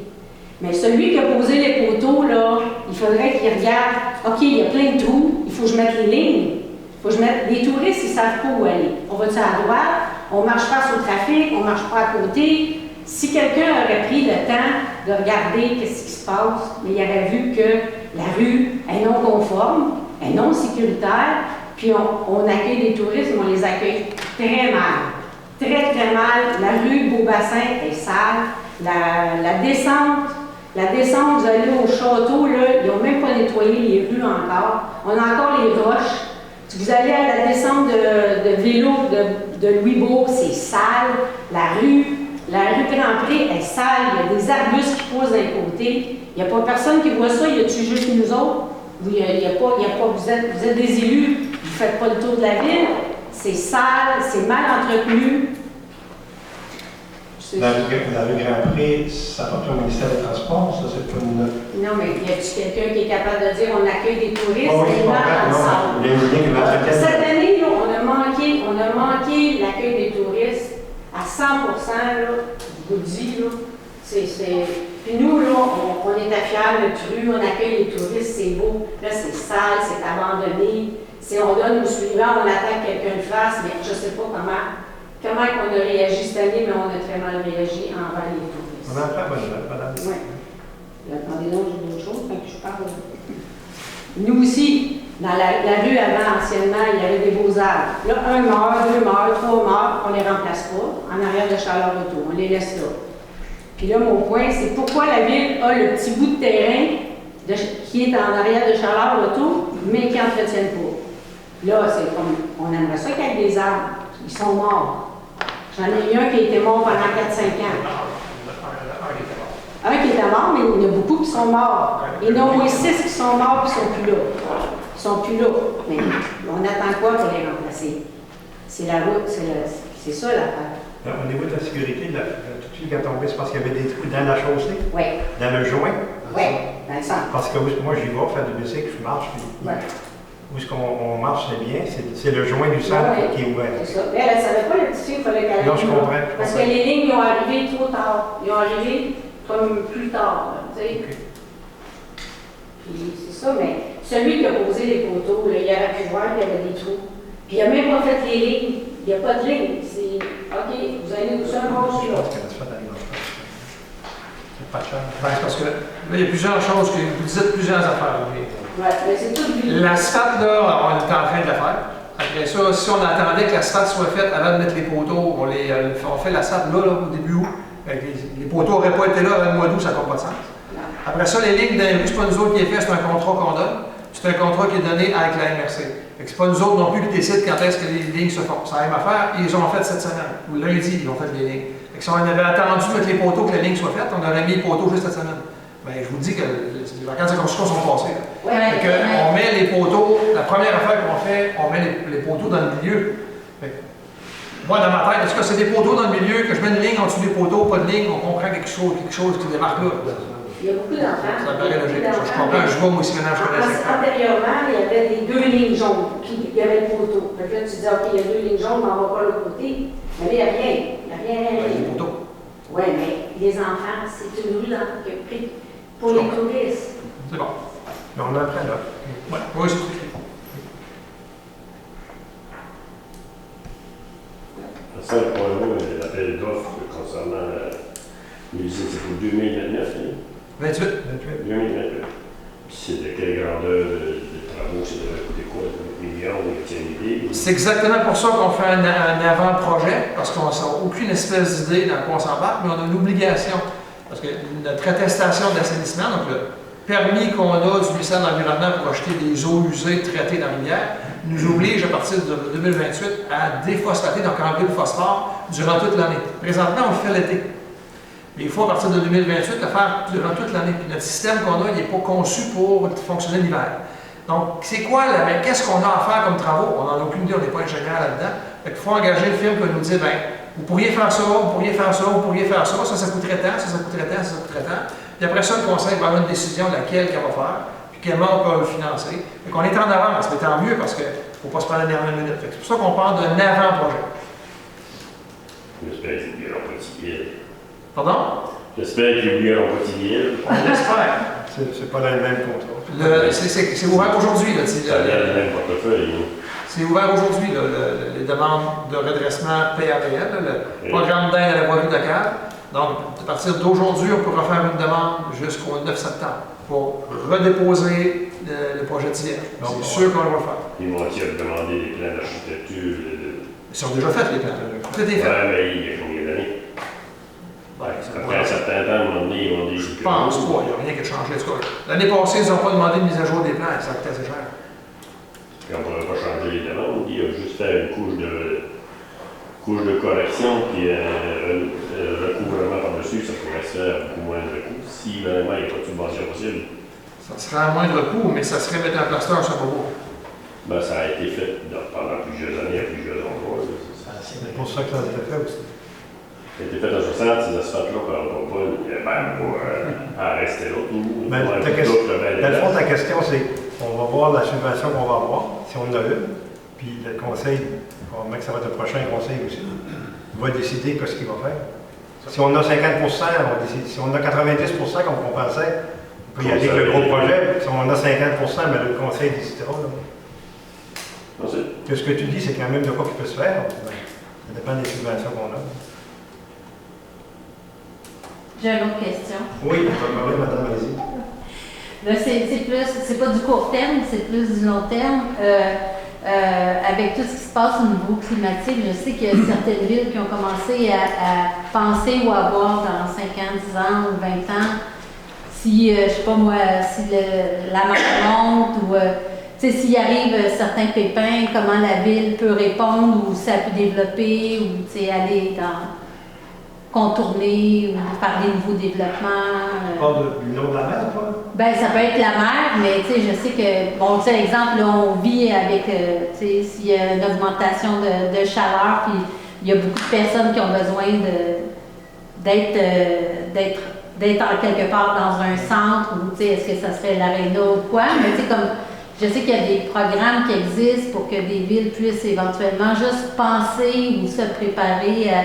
Mais celui qui a posé les poteaux, là, il faudrait qu'il regarde, OK, il y a plein de trous, il faut que je mette les lignes. Il faut que je mette... Les touristes, ils ne savent pas où aller. On va-tu à droite, on marche face au trafic, on marche pas à côté. Si quelqu'un aurait pris le temps de regarder qu'est-ce qui se passe, mais il aurait vu que la rue est non conforme, est non sécuritaire, puis on accueille des touristes, mais on les accueille très mal. Très, très mal. La rue Beaubassin est sale. La descente, vous allez au château, là, ils n'ont même pas nettoyé les rues encore. On a encore les roches. Si vous allez à la descente de vélo de Louisbourg, c'est sale. La rue Grand-Pré est sale. Il y a des arbustes qui poussent d'un côté. Il n'y a pas personne qui voit ça. Y a-tu juste nous autres? Vous êtes des élus. Vous ne faites pas le tour de la ville. C'est sale, c'est mal entretenu. La rue Grand-Pré, ça appartient au ministère des Transports, ça c'est pas une... Non, mais y a-t-il quelqu'un qui est capable de dire on accueille des touristes Oh, oui, et là, ensemble? Cette année, là, on a manqué l'accueil des touristes à 100%, là, je vous le dis, là. Puis nous, là, on est fiers, notre rue, on accueille les touristes, c'est beau. Là, c'est sale, c'est abandonné. On donne au suivant, on attend que quelqu'un le fasse, mais je ne sais pas comment on a réagi cette année, mais on a très mal réagi envers les touristes. On en prend bonne note, madame. Oui. Attendez donc, j'ai d'autres choses, quand je parle. Nous aussi, dans la rue avant, anciennement, il y avait des beaux arbres. Là, 1 meurt, 2 meurt, 3 meurt, on ne les remplace pas. En arrière de Charles-Retour, on les laisse là. Puis là, mon point, c'est pourquoi la ville a le petit bout de terrain qui est en arrière de Charles-Retour, mais qui n'entretiennent pas. Là, c'est comme, on aimerait ça qu'il y ait des arbres. Ils sont morts. J'en ai eu un qui a été mort pendant 4-5 ans. Un qui était mort, mais il y en a beaucoup qui sont morts. Il y en a au moins 6 qui sont morts et qui ne sont plus là. Ils sont plus là. Mais on attend quoi pour les remplacer? C'est la route, c'est ça l'affaire. Au niveau de la sécurité, tout de suite qui est tombé, c'est parce qu'il y avait des trous dans la chaussée? Oui. Dans le joint? Oui, dans le centre. Parce que moi, j'y vais faire du bicycle, je marche, puis où est-ce qu'on marche, c'est bien, c'est le joint du centre qui est ouvert. C'est ça. Mais elle ne savait pas, la petite fille, il fallait qu'elle Non, je comprends. Parce que les lignes, ils ont arrivé trop tard. Ils ont arrivé comme plus tard, tu sais. Okay. Puis c'est ça, mais celui qui a posé les poteaux, là, il aurait pu voir qu'il y avait des trous. Puis il n'a même pas fait les lignes. Il n'y a pas de ligne. C'est OK, vous allez où ça, moi, je suis là. Pas de chance. C'est parce que là, il y a plusieurs choses, vous dites plusieurs affaires. Ouais, mais c'est tout lui. L'asphalte, là, on est en train de la faire. Après ça, si on attendait que l'asphalte soit faite avant de mettre les poteaux, on fait l'asphalte là, au début août. Les poteaux n'auraient pas été là avant le mois d'août, ça n'a pas de sens. Non. Après ça, les lignes dans les rues, c'est pas nous autres qui les fait, c'est un contrat qu'on donne. C'est un contrat qui est donné avec la MRC. C'est pas nous autres non plus qui décident quand est-ce que les lignes se font. C'est la même affaire, ils ont fait cette semaine. Ou lundi, ils ont fait les lignes. Si on avait attendu de mettre les poteaux que la ligne soit faite, on aurait mis les poteaux juste cette semaine. Ben, je vous dis que les vacances de construction sont passées. On met les poteaux, la première affaire qu'on fait, on met les poteaux dans le milieu. Moi, dans ma tête, est-ce que c'est des poteaux dans le milieu, que je mets une ligne en dessous des poteaux, pas de ligne, on comprend quelque chose qui démarque là. Il y a beaucoup d'enfants. Ça paraît logique. Je comprends, je vois moi aussi maintenant, je connais ça. Antérieurement, il y avait les 2 lignes jaunes, puis il y avait le poteau. Fait que là, tu dis, OK, il y a 2 lignes jaunes, mais on va pas l'autre côté. Mais là, il n'y a rien. Il n'y a rien. Les poteaux. Oui, mais les enfants, c'est une rue pour les touristes. C'est bon. Mais on en prend là. Ouais. Oui, c'est tout. Ça, le point là, l'appel d'offres concernant la musée, c'est pour 2029. 28. 2029. Puis c'est de quelle grandeur de travaux, ça devrait coûter quoi? 1 million, tu as une idée? C'est exactement pour ça qu'on fait un avant-projet, parce qu'on n'a aucune espèce d'idée dans quoi on s'embarque, mais on a une obligation. Parce que notre attestation d'assainissement, donc le permis qu'on a du ministère de l'Environnement pour acheter des eaux usées traitées dans la rivière, nous oblige à partir de 2028 à déphosphater, donc enlever le phosphore durant toute l'année. Présentement, on le fait l'été. Mais il faut à partir de 2028 le faire durant toute l'année. Puis notre système qu'on a, il n'est pas conçu pour fonctionner l'hiver. Donc, c'est quoi, qu'est-ce qu'on a à faire comme travaux? On n'en a aucune idée, on n'est pas ingénieur là-dedans. Il faut engager le firme qui va nous dire, bien, Vous pourriez faire ça, vous pourriez faire ça, vous pourriez faire ça, ça coûterait tant, ça coûterait tant, ça coûterait tant. Puis après ça, le conseil va avoir une décision de laquelle qu'elle va faire, puis comment on peut le financer. Donc on est en avance, mais tant mieux parce qu'il ne faut pas se prendre la dernière minute. C'est pour ça qu'on parle d'un avant-projet. J'espère qu'ils n'oublieront pas Tigil. Pardon? J'espère qu'ils n'oublieront pas Tigil. On l'espère. C'est pas dans le même contrat. C'est ouvert aujourd'hui. Ça a l'air du même portefeuille. C'est ouvert aujourd'hui, les demandes de redressement PAPL, le programme d'aide à la voirie locale. Donc, à partir d'aujourd'hui, on pourra faire une demande jusqu'au 9 septembre pour redéposer le projet tiers. C'est sûr qu'on va le faire. Ils vont-ils demander des plans d'architecture? Ils sont déjà faits, les plans. Tout est fait. Ouais, mais il y a combien d'années? Après un certain temps, à un moment donné, ils vont dire... Je pense pas, il n'y a rien qui a changé. L'année passée, ils n'ont pas demandé de mise à jour des plans, ça coûtait assez cher. Puis on ne pourrait pas changer les demandes, il y a juste faire une couche de correction, puis recouvrement par-dessus, ça pourrait se faire beaucoup moins de coûts. Si vraiment il n'y a pas de subvention possible. Ça serait à moindre coût, mais ça serait mettre en plaster, ça va pas. Ben, ça a été fait pendant plusieurs années à plusieurs endroits. C'est pour ça que ça a été fait aussi. Ça a été fait en 60, ces asphaltes-là, on ne va pas à rester là. Dans le fond, ta question, c'est on va voir la subvention qu'on va avoir, si on en a une, puis le conseil, probablement que ça va être le prochain conseil aussi, va décider ce qu'il va faire. Si on a 50%, on va décider. Si on a 90% comme on pensait, on peut y aller avec le gros projet. Si on a 50%, ben, le conseil décidera. Que ce que tu dis, c'est quand même de quoi qui peut se faire. Ben, ça dépend des subventions qu'on a. J'ai une autre question. Oui, pas de problème, madame, allez-y. Là, c'est pas du court terme, c'est plus du long terme. Avec tout ce qui se passe au niveau climatique, je sais qu'il y a certaines villes qui ont commencé à penser ou à voir dans 5 ans, 10 ans ou 20 ans si, je sais pas moi, si la mer monte ou s'il arrive certains pépins, comment la ville peut répondre ou ça peut développer ou aller contourner ou par des nouveaux développements. Tu parles du nom de la mer, toi? Ben, ça peut être la mer, mais je sais que, bon, exemple, là, on vit avec, s'il y a une augmentation de chaleur, puis il y a beaucoup de personnes qui ont besoin d'être en quelque part dans un centre, ou est-ce que ça serait l'aréna ou quoi, mais comme, je sais qu'il y a des programmes qui existent pour que des villes puissent éventuellement juste penser ou se préparer à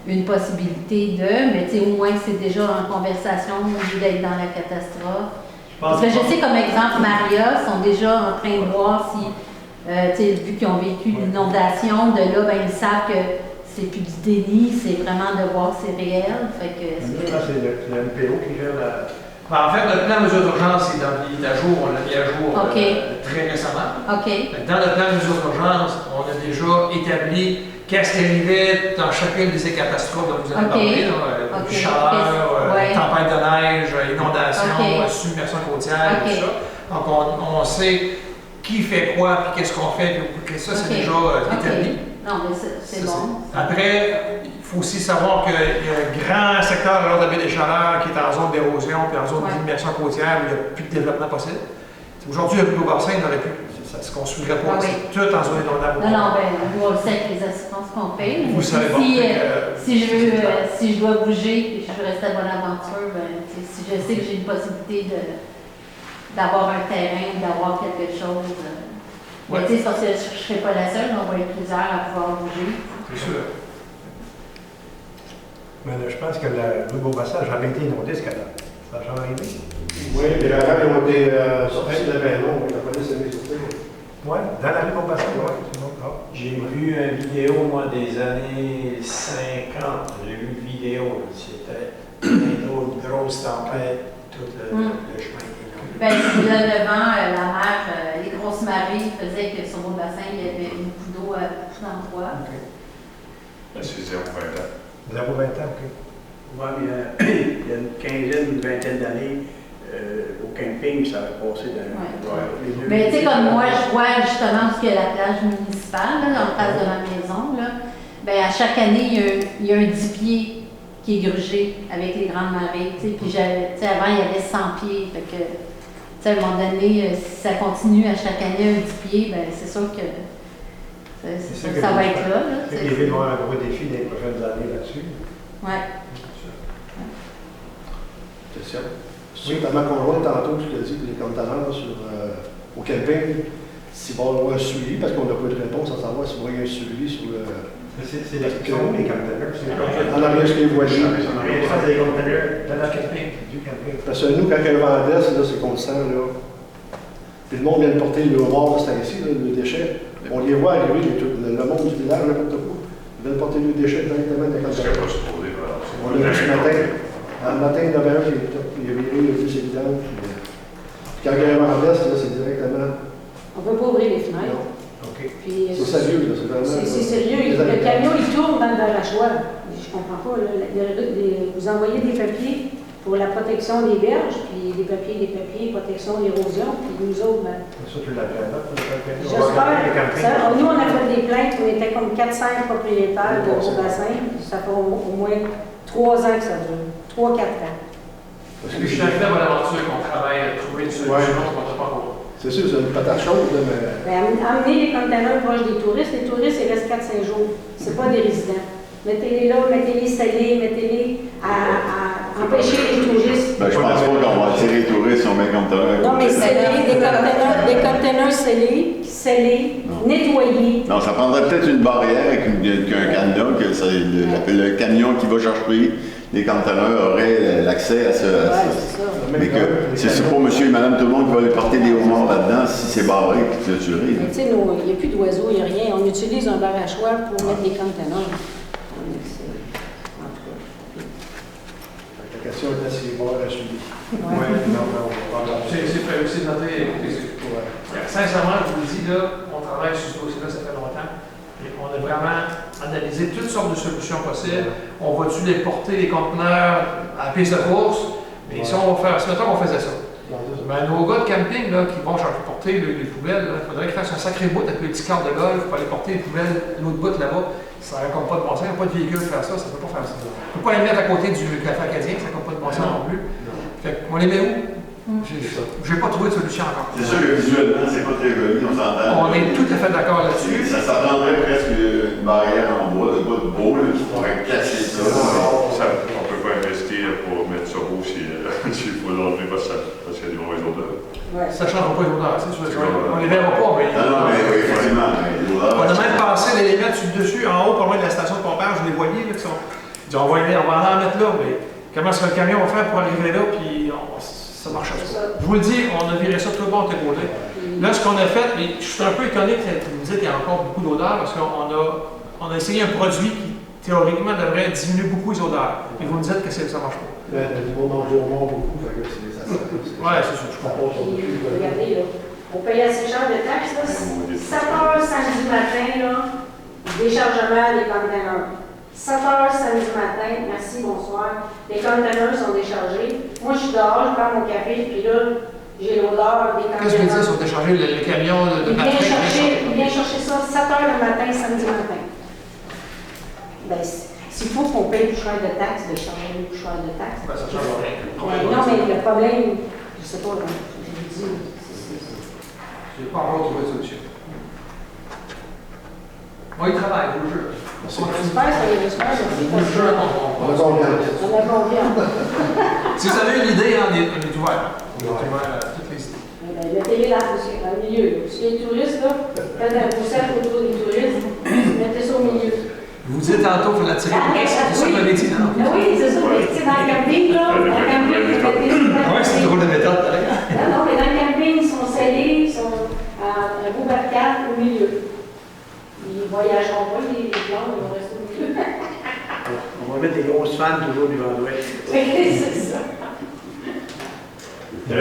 une possibilité mais au moins c'est déjà en conversation au lieu d'être dans la catastrophe. Parce que je sais comme exemple, Maria sont déjà en train de voir si, vu qu'ils ont vécu l'inondation, de là, ils savent que c'est plus du déni, c'est vraiment de voir que c'est réel. Fait que c'est le MPO qui gère la... En fait, notre plan de mesure d'urgence est à jour, on l'a mis à jour très récemment. Dans le plan de mesure d'urgence, on a déjà établi qu'est-ce qui arrivait dans chacune de ces catastrophes dont vous avez parlé, chaleur, tempête de neige, inondation, submersion côtière, tout ça. Donc on sait qui fait quoi, puis qu'est-ce qu'on fait, puis ça c'est déjà établi. Non, mais c'est bon. Après, il faut aussi savoir qu'il y a un grand secteur de la baie des Chaleurs qui est en zone d'érosion puis en zone d'immersion côtière où il n'y a plus de développement possible. Aujourd'hui, le plus beau bassin, ça ne se construirait pas. C'est tout en zone inondable. Non, nous, on le sait avec les assurances qu'on paye. Vous savez pas. Si je dois bouger et que je veux rester à Bonaventure, si je sais que j'ai une possibilité d'avoir un terrain, d'avoir quelque chose. Mais c'est parce que je ne serai pas la seule, on va être plusieurs à pouvoir bouger. C'est sûr. Mais là, je pense que le beau bassin n'a jamais été inondé ce cas-là. Ça n'a jamais arrivé. Oui, les ravages ont été sortis de la maison, la police a mis sur pied. Oui, dans la rue Beaubassin, oui. J'ai vu une vidéo, moi, des années 50. J'ai vu une vidéo, c'était une grosse tempête, tout le chemin. Bien, là, devant la mer, les grosses marées faisaient que sur Beaubassin, il y avait une coupe d'eau à beaucoup d'endroits. C'est 0,20 ans. 0,20 ans, OK. Oui, mais il y a une quinzaine, une vingtaine d'années, au camping, ça avait passé dans Mais tu sais, comme moi, je vois justement parce qu'il y a la plage municipale, là, en face de ma maison, là, bien, à chaque année, il y a un 10 pieds qui est grugé avec les grandes marées. Puis avant, il y avait 100 pieds. Fait que, à un moment donné, si ça continue à chaque année un 10 pieds, ben c'est sûr que Ça va être là. Les villes vont avoir un gros défi dans les prochaines années là-dessus. Ouais. Question. Oui, par ma conjointe, tantôt, je te dis, les conteneurs au camping, s'il va y avoir un suivi, parce qu'on n'a pas de réponse à savoir s'il va y avoir un suivi sur le. C'est les conteneurs. En arrière, ce que vous voyez. En arrière, ça, c'est les conteneurs de la camping, du camping. Parce que nous, quand il y a un vendeur, c'est constant, là. Puis le monde vient de porter le mort, c'est ici, le déchet. On les voit arriver, le monde du village, n'importe quoi. Ils viennent porter le déchet directement dans les conteneurs. On l'a vu ce matin. Le matin, il y en avait un qui est viré, il a vu ses vidanges. Quand il y a un vendeur, c'est directement. On ne peut pas ouvrir les fenêtres. Non. Puis, C'est sérieux, là, c'est vraiment. C'est sérieux. Le camion, il tourne dans le barachoir. Je comprends pas. Vous envoyez des papiers pour la protection des berges, puis des papiers, protection de l'érosion, puis nous autres, ben, Ça, tu l'as j'espère. Nous, on a fait des plaintes, on était comme 4-5 propriétaires de gros bassins. Ça fait au moins 3 ans que ça dure. 3-4 ans. Je suis arrivé à Bonaventure qu'on travaille à trouver une solution qu'on n'a pas encore. C'est sûr, c'est une patate chaude, mais. Amenez les conteneurs proches des touristes. Les touristes, ils restent 4-5 jours. Ce n'est pas des résidents. Mettez-les là, mettez-les scellés, mettez-les à empêcher les touristes. Ben, je pense pas qu'on va attirer les touristes sur mes conteneurs. Non, mais scellés, des conteneurs scellés, nettoyés. Non, ça prendrait peut-être une barrière avec un cadenas, que le camion qui va chercher les conteneurs aurait l'accès à ce. C'est ça. Mais que c'est pas monsieur et madame tout le monde qui va aller porter des homards là-dedans si c'est barré et clôturé. Mais tu sais, il n'y a plus d'oiseaux, il n'y a rien. On utilise un barachoir pour mettre des conteneurs. La question est assez bonne à suivre. C'est noté. Sincèrement, je vous le dis, là, on travaille sur ce dossier-là, ça fait longtemps. Et on a vraiment analysé toutes sortes de solutions possibles. On va-tu les porter, les conteneurs, à la piste de course? Mais si on va faire, c'est maintenant qu'on faisait ça. Ben, nos gars de camping là, qui vont porter les poubelles, il faudrait qu'ils fassent un sacré bout avec les petits cartes de golf pour aller porter les poubelles, l'autre bout là-bas. Ça n'a comme pas de bon sens, il n'y a pas de véhicule pour faire ça, ça ne peut pas faire ça. On ne peut pas les mettre à côté du café acadien, ça n'a comme pas de bon sens non plus. Fait on les met où? Je n'ai pas trouvé de solution encore. C'est sûr que visuellement, c'est pas très joli, on s'entend. On est tout à fait d'accord là-dessus. Ça prendrait presque une barrière en bois, de beau, là, qui pourrait cacher ça. On ne peut pas investir pour mettre ça beau s'il faut l'enlever parce qu'il y a des mauvaises odeurs. Ouais. Ça ne changera pas les odeurs, c'est sûr. On ne les verra pas, mais. Non, mais oui, effectivement. On a même pensé de les mettre dessus, en haut, pas loin de la station de pompage, je les voyais, là, qui sont. Ils disent, on va en mettre là, mais comment est-ce que le camion va faire pour arriver là, puis ça marche pas. Je vous le dis, on a viré ça tout le monde de côté. Là, ce qu'on a fait, et je suis un peu étonné que vous me dites qu'il y a encore beaucoup d'odeurs, parce qu'on a essayé un produit qui, théoriquement, devrait diminuer beaucoup les odeurs. Et vous me dites que ça marche pas. Le niveau d'environnement beaucoup, ça. Ouais, c'est sûr, je comprends. Regardez, là, on paye assez cher de taxes, là. 7h samedi matin, là, déchargement des conteneurs. 7h samedi matin, merci, bonsoir. Les conteneurs sont déchargés. Moi, je suis dehors, je prends mon café, puis là, j'ai l'odeur des conteneurs. Qu'est-ce que vous dites sur décharger le camion de matin? Il vient chercher ça 7h le matin, samedi matin. Ben, s'il faut qu'on paye plus cher de taxes, décharger plus cher de taxes. Ben, ça change rien. Non, mais le problème, je sais pas, je vous dis, Je n'ai pas encore trouvé de solution. Moi, il travaille, je vous jure. j'espère, j'espère. Je vous jure, On a confiance. On a combien? Si vous avez une idée, on est ouvert. On est ouvert à toutes les idées. Mettez-les dans le milieu. Si les touristes, là, faites un poussette autour des touristes, mettez ça au milieu. Vous dites tantôt qu'il faut l'attirer. C'est ça que vous avez dit, non? Oui, c'est ça. Mais tu sais, dans le camping, là, dans le camping, Oui, c'est une drôle de méthode. Non, mais dans le camping, ils sont scellés, ils sont à un beau barricade au milieu. Ils ne voyageront pas, les plantes, ils vont rester au milieu. On va mettre des grosses fans toujours du vent-ouest. Oui, c'est ça. Y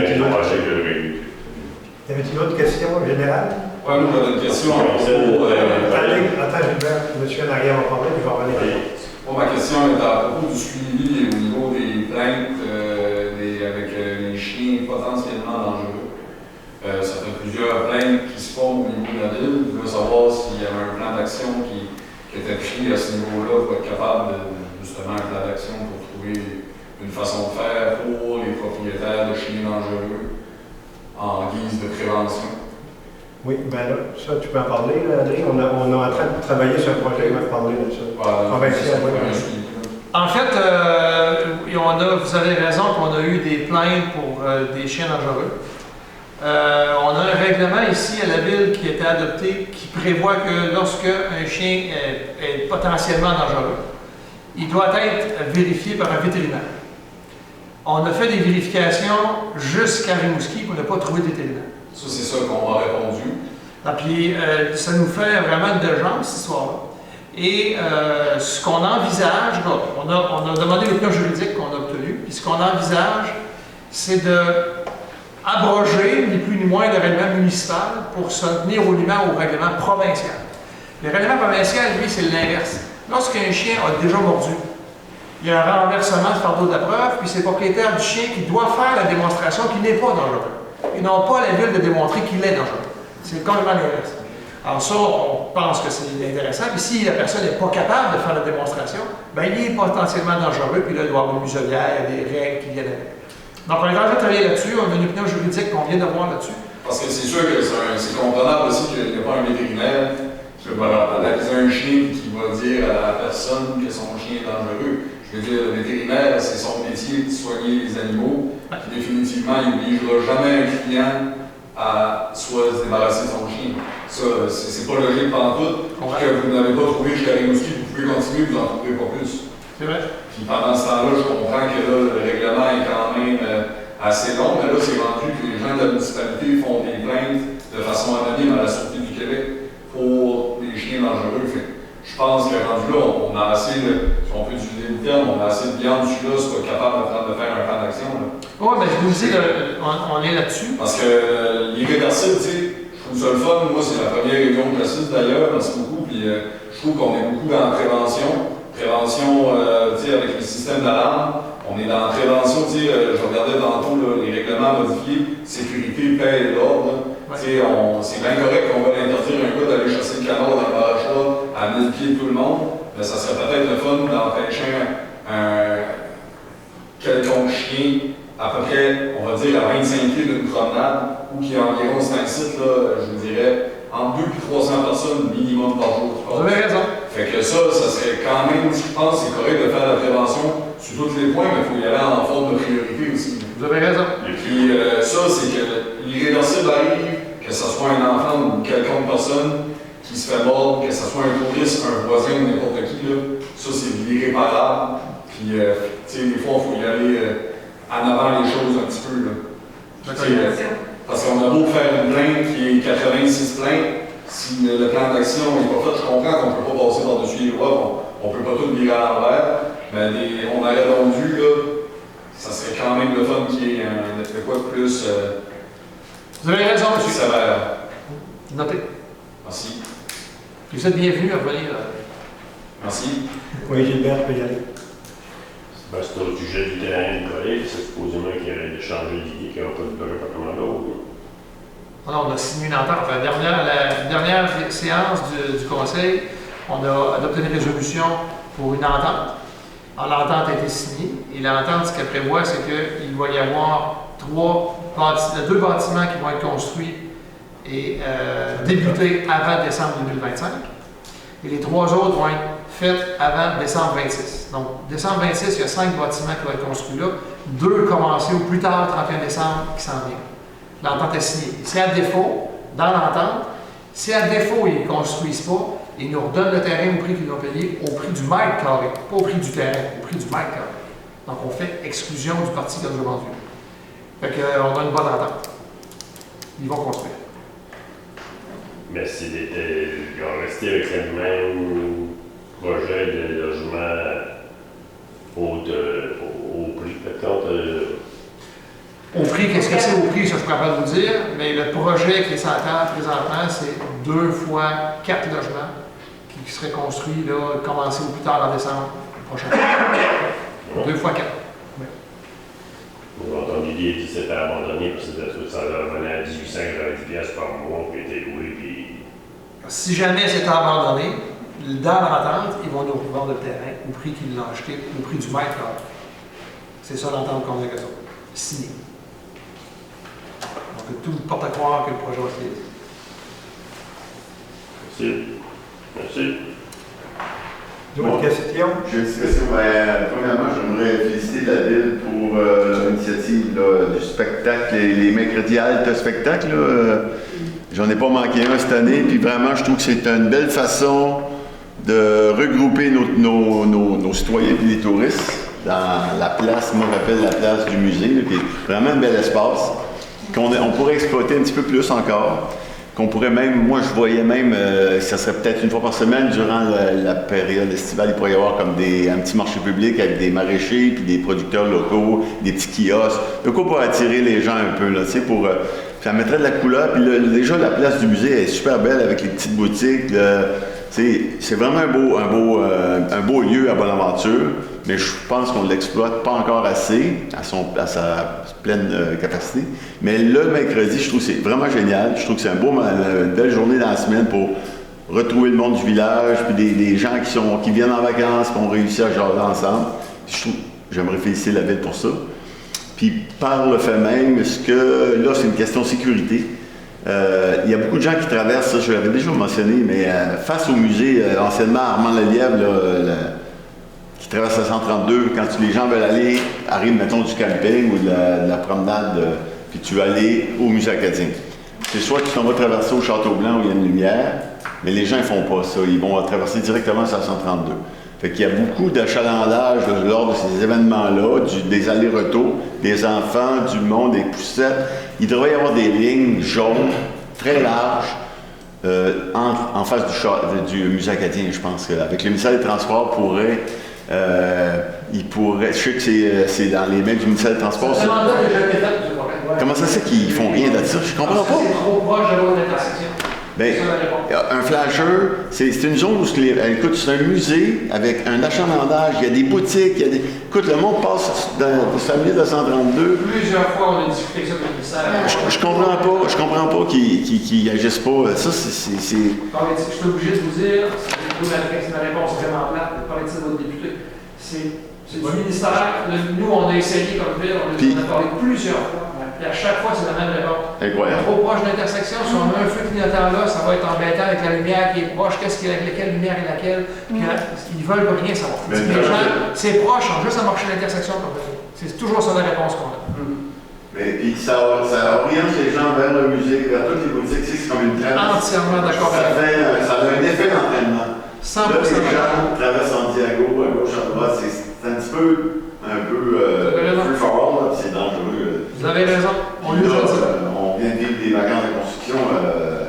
avait-il une autre question générale? Oui, moi j'avais une question à propos. Attends, Gilbert, monsieur en arrière va parler, puis je vais revenir. Ma question est à propos du suivi au niveau des plaintes avec les chiens potentiellement dangereux. Ça fait plusieurs plaintes qui se font au niveau de la ville. Je veux savoir s'il y avait un plan d'action qui était pris à ce niveau-là pour être capable de, justement, un plan d'action pour trouver une façon de faire pour les propriétaires de chiens dangereux en guise de prévention. Oui, ben là, ça, tu peux en parler, là, Adrien. On est en train de travailler sur un projet qui va te parler de ça. En fait, vous avez raison qu'on a eu des plaintes pour des chiens dangereux. On a un règlement ici à la ville qui a été adopté qui prévoit que lorsque un chien est potentiellement dangereux, il doit être vérifié par un vétérinaire. On a fait des vérifications jusqu'à Rimouski pour ne pas trouver de vétérinaire. Ça, c'est ça qu'on m'a répondu. Et puis, ça nous fait vraiment de gens, cette histoire-là. Et ce qu'on envisage, on a demandé l'opinion juridique qu'on a obtenue, puis ce qu'on envisage, c'est de abroger, ni plus ni moins, le règlement municipal pour se tenir au règlement provincial. Le règlement provincial, lui, c'est l'inverse. Lorsqu'un chien a déjà mordu, il y a un renversement de fardeau de la preuve, puis c'est le propriétaire du chien qui doit faire la démonstration qu'il n'est pas dangereux. Ils n'ont pas la ville de démontrer qu'il est dangereux. C'est complètement l'inverse. Alors ça, on pense que c'est intéressant. Puis si la personne n'est pas capable de faire la démonstration, bien il est potentiellement dangereux, puis là, il doit y avoir une muselière, des règles qui viennent avec. Donc on est en train de travailler là-dessus, on a une opinion juridique qu'on vient de voir là-dessus. Parce que c'est sûr que c'est comprenable aussi qu'il n'y a pas un vétérinaire qui va analyser un chien qui va dire à la personne que son chien est dangereux. Je veux dire, le vétérinaire, c'est son métier de soigner les animaux. Puis définitivement, il n'obligera jamais un client à soit se débarrasser de son chien. Ça, c'est pas logique pendant tout. Que vous n'avez pas trouvé jusqu'à Rimouski, vous pouvez continuer, vous n'en trouverez pas plus. C'est vrai. Puis pendant ce temps-là, je comprends que là, le règlement est quand même assez long, mais là, c'est rendu que les gens de la municipalité font des plaintes de façon anonyme à la Sûreté du Québec pour des chiens dangereux. Fait, je pense que rendu là, on a assez de, si on peut utiliser le terme, on a assez de viande dessus là, c'est pas capable de faire un plan d'action. Oui, mais je vous dis, on est là-dessus. Parce que l'irréversible, tu sais, je trouve ça le fun. Moi, c'est la première réunion de classiste d'ailleurs, merci beaucoup. Puis je trouve qu'on est beaucoup dans la prévention. Prévention, tu sais, avec les systèmes d'alarme. On est dans la prévention, tu sais, je regardais tantôt là, les règlements modifiés, sécurité, paix et l'ordre. Ouais. Tu sais, c'est bien correct qu'on va interdire un gars d'aller chasser le canard dans le barrage à 1000 pieds de tout le monde, mais ça serait peut-être le fun d'empêcher un quelconque chien à peu près, on va dire, à 25 pieds d'une promenade, ou qui a environ, c'est un site, là, je vous dirais, entre 2 et 300 personnes minimum par jour. Vous avez raison. Fait que ça serait quand même, je pense, c'est correct de faire la prévention sur tous les points, mais il faut y aller en forme de priorité aussi. Vous avez raison. Et puis ça, c'est que l'irréversible arrive, que ce soit un enfant ou quelconque personne qui se fait mordre, que ce soit un touriste, un voisin ou n'importe qui, là, ça c'est l'irréparable. Puis, tu sais, des fois, il faut y aller en avant les choses un petit peu. Là. Parce qu'on a beau faire une plainte qui est 86 plaintes, si le plan d'action n'est pas fait, je comprends qu'on ne peut pas passer par-dessus les lois, on ne peut pas tout virer à l'envers, mais on aurait donc dû, là, ça serait quand même le fun qu'il y ait de quoi de plus. Vous avez raison, monsieur. Sévère. Notez. Merci. Vous êtes bienvenu à revenir. Merci. Oui, Gilbert peut y aller. Ben, c'est au sujet du terrain du collège, c'est supposément qu'il y aurait changé d'idée, qu'il n'y aura pas de bureau appartement là. Alors, on a signé une entente. La dernière séance du conseil, on a adopté une résolution pour une entente. Alors, l'entente a été signée. Et l'entente, ce qu'elle prévoit, c'est qu'il va y avoir 2 bâtiments qui vont être construits et débutés avant décembre 2025. Et les 3 autres vont être faits avant décembre 26. Donc, décembre 26, il y a 5 bâtiments qui vont être construits là. 2 commencés au plus tard, 31 décembre, qui s'en viennent. L'entente est signée. Si à défaut, dans l'entente, si à défaut, ils ne construisent pas, ils nous redonnent le terrain au prix qu'ils l'ont payé, au prix du mètre carré, pas au prix du terrain, au prix du mètre carré. Donc, on fait exclusion du parti qu'ils ont vendu. Fait qu'on a une bonne entente. Ils vont construire. Mais s'ils ont resté avec le même projet de logement au prix, par contre. Au prix, qu'est-ce que c'est au prix, ça je ne pourrais pas vous dire, mais le projet qui est sur la table présentement, c'est 2 fois 4 logements qui seraient construits, là, commencés au plus tard en décembre prochain. 2 fois 4. Oui. J'ai entendu dire qu'ils s'étaient abandonnés parce que ça leur venait à 1890$ par mois qui était loué. Puis... Si jamais c'était abandonné, dans l'entente, ils vont nous revendre le terrain au prix qu'ils l'ont acheté, au prix du mètre carré. C'est ça l'entente qu'on a avec eux autres. Signé. Donc tout porte à croire que le projet va se réaliser. Merci. Merci. D'autres questions? J'ai une petite question. Premièrement, j'aimerais féliciter la ville pour l'initiative du spectacle, les mercredis haltes spectacle. J'en ai pas manqué un cette année, puis vraiment, je trouve que c'est une belle façon de regrouper nos citoyens et les touristes dans la place, moi j'appelle la place du musée, là, qui est vraiment un bel espace, on pourrait exploiter un petit peu plus encore. Qu'on pourrait même, moi je voyais même, ça serait peut-être une fois par semaine durant la période estivale, il pourrait y avoir comme un petit marché public avec des maraîchers, puis des producteurs locaux, des petits kiosques, de quoi pour attirer les gens un peu, là, tu sais, pour... ça mettrait de la couleur, puis déjà la place du musée est super belle avec les petites boutiques, c'est vraiment un beau lieu à Bonaventure, mais je pense qu'on ne l'exploite pas encore assez à sa pleine capacité. Mais le mercredi, je trouve que c'est vraiment génial. Je trouve que c'est une belle journée dans la semaine pour retrouver le monde du village, puis des gens qui viennent en vacances, qui ont réussi à jaser ensemble. J'aimerais féliciter la ville pour ça. Puis par le fait même, là, c'est une question de sécurité. Il y a beaucoup de gens qui traversent, ça je l'avais déjà mentionné, mais face au musée, anciennement Armand Lelièvre, qui traverse la 132, quand les gens veulent arrivent, mettons, du camping ou de la promenade, puis tu vas aller au musée acadien. C'est soit que tu t'en vas traverser au Château-Blanc où il y a une lumière, mais les gens ne font pas ça, ils vont traverser directement sur la 132. Fait qu'il y a beaucoup d'achalandage lors de ces événements-là, des allers-retours, des enfants, du monde, des poussettes. Il devrait y avoir des lignes jaunes, très larges, en face du musée acadien, je pense. Avec le ministère des Transports, je sais que c'est dans les mains du ministère des Transports. Ça a déjà été fait, comment ça se fait qu'ils font rien de ça? Je comprends pas. C'est trop proche de l'autre intersection. Ben, un flasher, c'est une zone où, écoute, c'est un musée avec un achalandage, il y a des boutiques, écoute, le monde passe de famille de 132. Plusieurs fois, on a discuté ça avec le ministère. Je comprends pas qu'ils agissent pas. Ça, c'est... Je suis obligé de vous dire, c'est ma réponse vraiment plate, de parler de ça de votre député. C'est du ministère. Nous, on a essayé comme ville, on a parlé plusieurs fois. Et à chaque fois, c'est la même réponse. Incroyable. Trop proche de l'intersection, si on a un feu clignotant là, ça va être embêtant avec la lumière qui est proche, laquelle lumière est laquelle. Puis ils veulent rien savoir. Les gens, c'est proche, on juste à marcher l'intersection comme ça. C'est toujours ça la réponse qu'on a. Mais puis ça oriente les gens vers le musée, vers toutes les boutiques, c'est comme une traîne. Entièrement d'accord avec vous. Ça a un effet d'entraînement. 100% là, les gens traversent Santiago, à gauche, à droite, c'est un petit peu free for all, c'est dangereux. Vous avez raison. On vient de vivre des vacances de construction,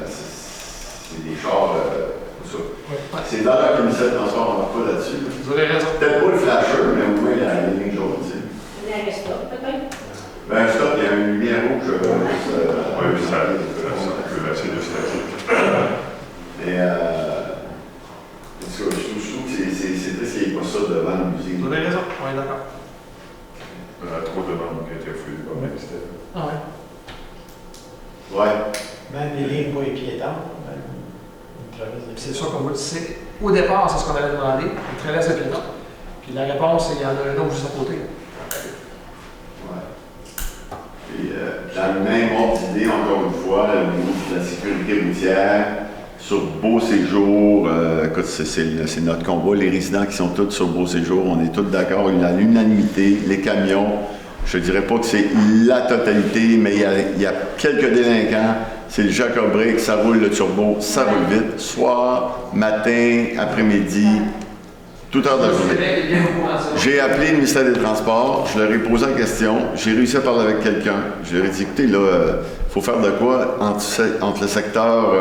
c'est des chars, tout ça. Ouais. C'est dans la commission de transport, on va pas là-dessus. Vous avez raison. Peut-être pas le flasher, mais au moins la ligne jaune, tu sais. Un stop, peut-être? Ben, un stop, il y a une lumière rouge. Oui, ça peut assez de statique. Mais, je trouve que c'est triste qu'il n'y ait pas ça devant le musée. Vous avez raison, on est d'accord. On a trop de demandes qui ont été refusées par le ministère. Ah ouais. Ouais. Même les lignes pas piétonnes. C'est sûr qu'on vous dit, au départ, c'est ce qu'on avait demandé, une traverse de piétons. Puis la réponse, c'est qu'il y en a un autre juste à côté. Ouais. Puis, dans le même ordre d'idée, encore une fois, au niveau de la sécurité routière, sur Beau Séjour, écoute, c'est notre combat. Les résidents qui sont tous sur Beau Séjour, on est tous d'accord, il y a l'unanimité, les camions. Je ne dirais pas que c'est la totalité, mais il y a quelques délinquants. C'est le Jacob Brick, ça roule le turbo, ça roule vite. Soir, matin, après-midi, toute heure de la journée. J'ai appelé le ministère des Transports, je leur ai posé la question, j'ai réussi à parler avec quelqu'un. Je leur ai dit, écoutez, là, il faut faire de quoi entre le secteur...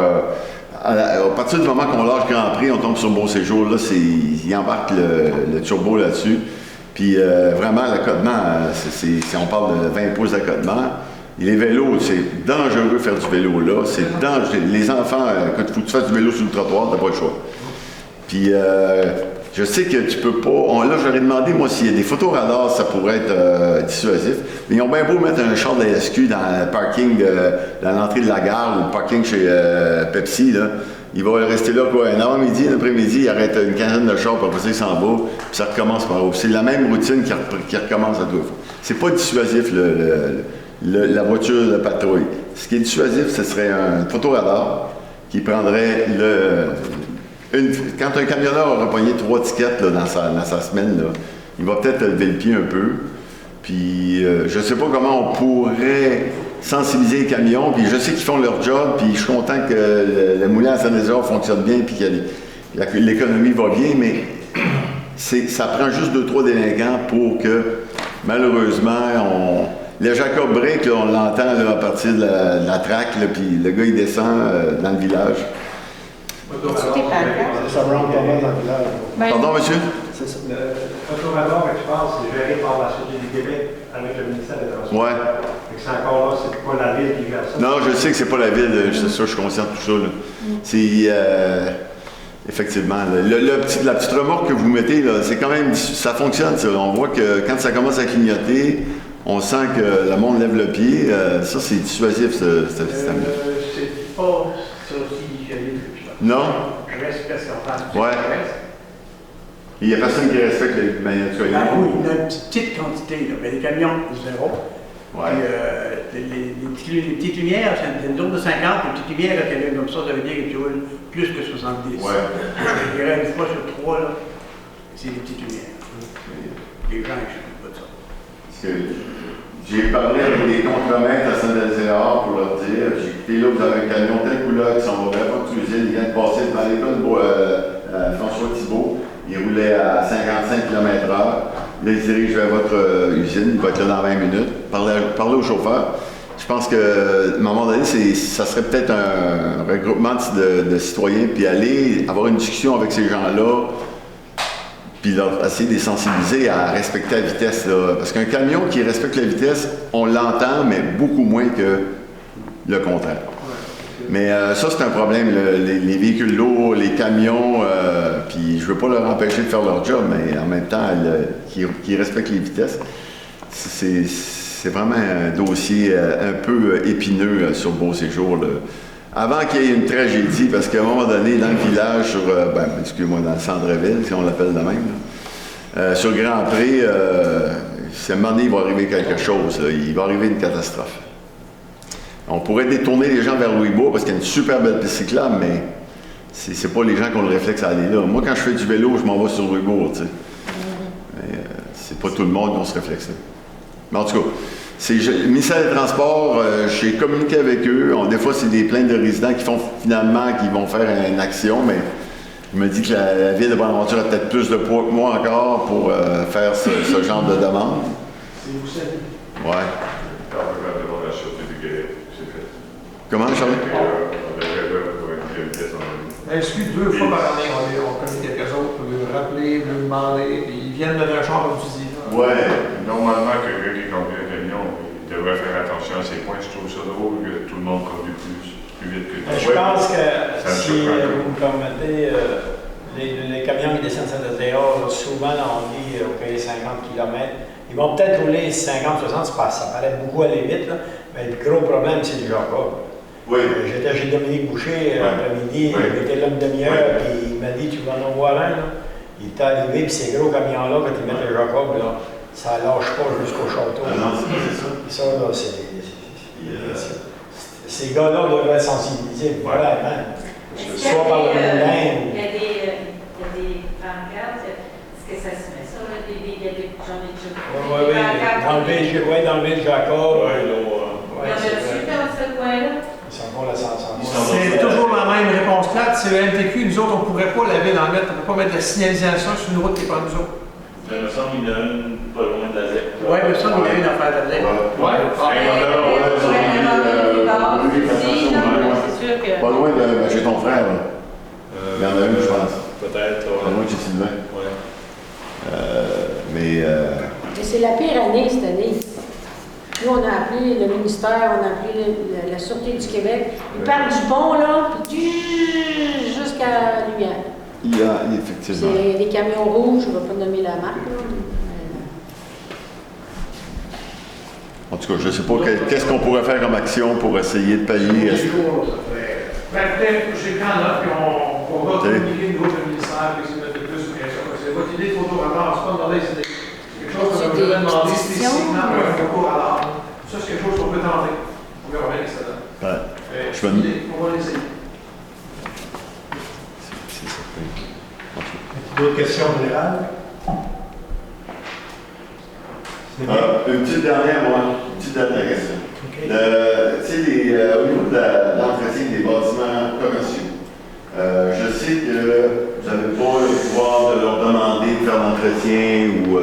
à partir du moment qu'on lâche Grand Prix, on tombe sur Beau Séjour, là, il embarque le turbo là-dessus. Puis vraiment, l'accotement, si on parle de 20 pouces d'accotement, les vélos, c'est dangereux de faire du vélo là. C'est dangereux. Les enfants, quand il faut que tu fasses du vélo sur le trottoir, t'as pas le choix. Puis je sais que tu peux pas. Là, j'aurais demandé, moi, s'il y a des photos radars, ça pourrait être dissuasif. Mais ils ont bien beau mettre un char de la SQ dans le parking, dans l'entrée de la gare, ou le parking chez Pepsi, là. Il va rester là quoi, un avant-midi, un après-midi, il arrête une quinzaine de chars, puis après ça, il s'en va, puis ça recommence par haut. C'est la même routine qui recommence à deux fois. C'est pas dissuasif, la voiture de patrouille. Ce qui est dissuasif, ce serait un photoradar qui qui prendrait quand un camionneur aura pogné 3 tickets là, dans sa semaine, là, il va peut-être lever le pied un peu. Puis je ne sais pas comment on pourrait sensibiliser les camions. Puis je sais qu'ils font leur job. Puis je suis content que le moulin à Saint-Lézard fonctionne bien. Puis que l'économie va bien. Mais ça prend juste 2-3 délinquants pour que, malheureusement, le Jacob Brick, là, on l'entend là, à partir de la traque. Puis le gars, il descend dans le village. Ça rentre pas mal dans le village. Pardon, monsieur? C'est ça. L'autoradar que tu penses, c'est géré par la Sûreté du Québec avec le ministère des Transports. Ouais. C'est encore là, c'est pas la ville qui gère ça. Non, je sais que c'est pas la ville, c'est ça, je suis conscient de tout ça. Là. C'est effectivement la petite remorque que vous mettez, là, c'est quand même, ça fonctionne. Ça. On voit que quand ça commence à clignoter, on sent que le monde lève le pied. Ça, c'est dissuasif, ce système-là. C'est pas ça aussi, j'ai vu. Non? Je reste presque en face. Ouais. Il n'y a personne qui respecte les manières de Ah oui, il y a une petite quantité, là, mais les camions, zéro. Ouais. Puis, les petites lumières, c'est une zone de 50, les petites lumières, quand il y a comme ça veut dire que tu roules plus que 70. Ouais. Je dirais une fois sur 3, là, c'est les petites lumières. Les gens, ils ne pas de ça. Parce que j'ai parlé avec des contremaîtres à Saint-Lézard pour leur dire, j'ai écouté là, vous avez un camion tel couleur qui s'en va vers votre usine, il vient de passer devant l'école François Thibault. Il roulait à 55 km/h. Là, il se dirige vers votre usine. Il va être là dans 20 minutes. Parlez au chauffeur. Je pense qu'à un moment donné, ça serait peut-être un regroupement de citoyens, puis aller avoir une discussion avec ces gens-là, puis essayer de les sensibiliser à respecter la vitesse. Là. Parce qu'un camion qui respecte la vitesse, on l'entend, mais beaucoup moins que le contraire. Mais ça, c'est un problème, les véhicules lourds, les camions, puis je ne veux pas leur empêcher de faire leur job, mais en même temps, qui respectent les vitesses. C'est vraiment un dossier un peu épineux sur le Beau-Séjour. Avant qu'il y ait une tragédie, parce qu'à un moment donné, dans le village, excusez-moi, dans le Centre-Ville, si on l'appelle de même, sur Grand Pré, à un moment donné, il va arriver quelque chose, là, il va arriver une catastrophe. On pourrait détourner les gens vers Louisbourg parce qu'il y a une super belle piste cyclable, mais c'est pas les gens qui ont le réflexe à aller là. Moi, quand je fais du vélo, je m'en vais sur Louisbourg, tu sais. Mais c'est pas tout le monde qui a ce réflexe-là. Mais en tout cas, le ministère des Transports, j'ai communiqué avec eux. Des fois, c'est des plaintes de résidents qui vont faire une action, mais je me dis que la ville de Bonaventure a peut-être plus de poids que moi encore pour faire ce genre de demande. C'est vous savez. Ouais. Devant la Sûreté du Québec, c'est fait. Comment, Charles? Excuse, 2 fois par année, on connaît quelques autres pour lui rappeler, pour lui demander, puis ils viennent donner un char comme tu dis. Ouais. Normalement, quelqu'un qui conduit un camion, il devrait faire attention à ces points. Je trouve ça drôle que tout le monde conduit plus vite que Je pense que si vous me permettez, les camions qui descendent de Saint-Lézard, souvent on dit OK, 50 km. Ils vont peut-être rouler 50-60, ça paraît beaucoup aller vite, là, mais le gros problème, c'est du Jacob. Oui. J'étais chez Dominique Boucher l'après-midi, il était là une demi-heure, puis il m'a dit tu vas en voir un. Là. Il est arrivé, puis ces gros camions-là, quand ils mettent le Jacob, là, ça lâche pas jusqu'au château. Ah non, c'est ça. Ça, là, ces gars-là devraient sensibiliser, voilà, hein. Soit par le moulin. Il y a des pancartes, est-ce que ça se met ça, là, j'en ai déjà vu. Oui, dans le ville Jacob. Il y en a-tu dans ce coin-là? C'est toujours la même réponse plate. C'est le MTQ. Nous autres, on ne pourrait pas la ville en mettre. On ne peut pas mettre de la signalisation sur une route qui n'est pas nous autres. Il me semble qu'il y en a une pas loin de la ZEC. Oui, mais ça, il y a une affaire de la ZEC. Pas loin de chez ton frère, là. Il y en a une, je pense. Peut-être. Pas loin de chez Sylvain. Ouais. Mais c'est la pire année cette année. Nous, on a appelé le ministère, on a appelé la Sûreté du Québec. Ils partent du pont, là, puis jusqu'à la lumière. Il y a, effectivement. C'est des camions rouges, je ne vais pas nommer la marque, là. En tout cas, je ne sais pas qu'est-ce qu'on pourrait faire comme action pour essayer de pallier à ça. Peut-être que j'ai le temps là, puis on va communiquer le groupe de ministère, puis essayer de mettre plus de pression. C'est votre idée de photoradar, c'est pas une mauvaise idée. C'est quelque chose qu'on devrait demander spécifiquement pour un photoradar. Ça, c'est quelque chose qu'on peut tenter. On verra bien que ça donne. Ouais. On va l'essayer. D'autres questions générales? Une petite dernière question. Okay. Au niveau de l'entretien des bâtiments commerciaux, je sais que vous n'avez pas le pouvoir de leur demander de faire l'entretien ou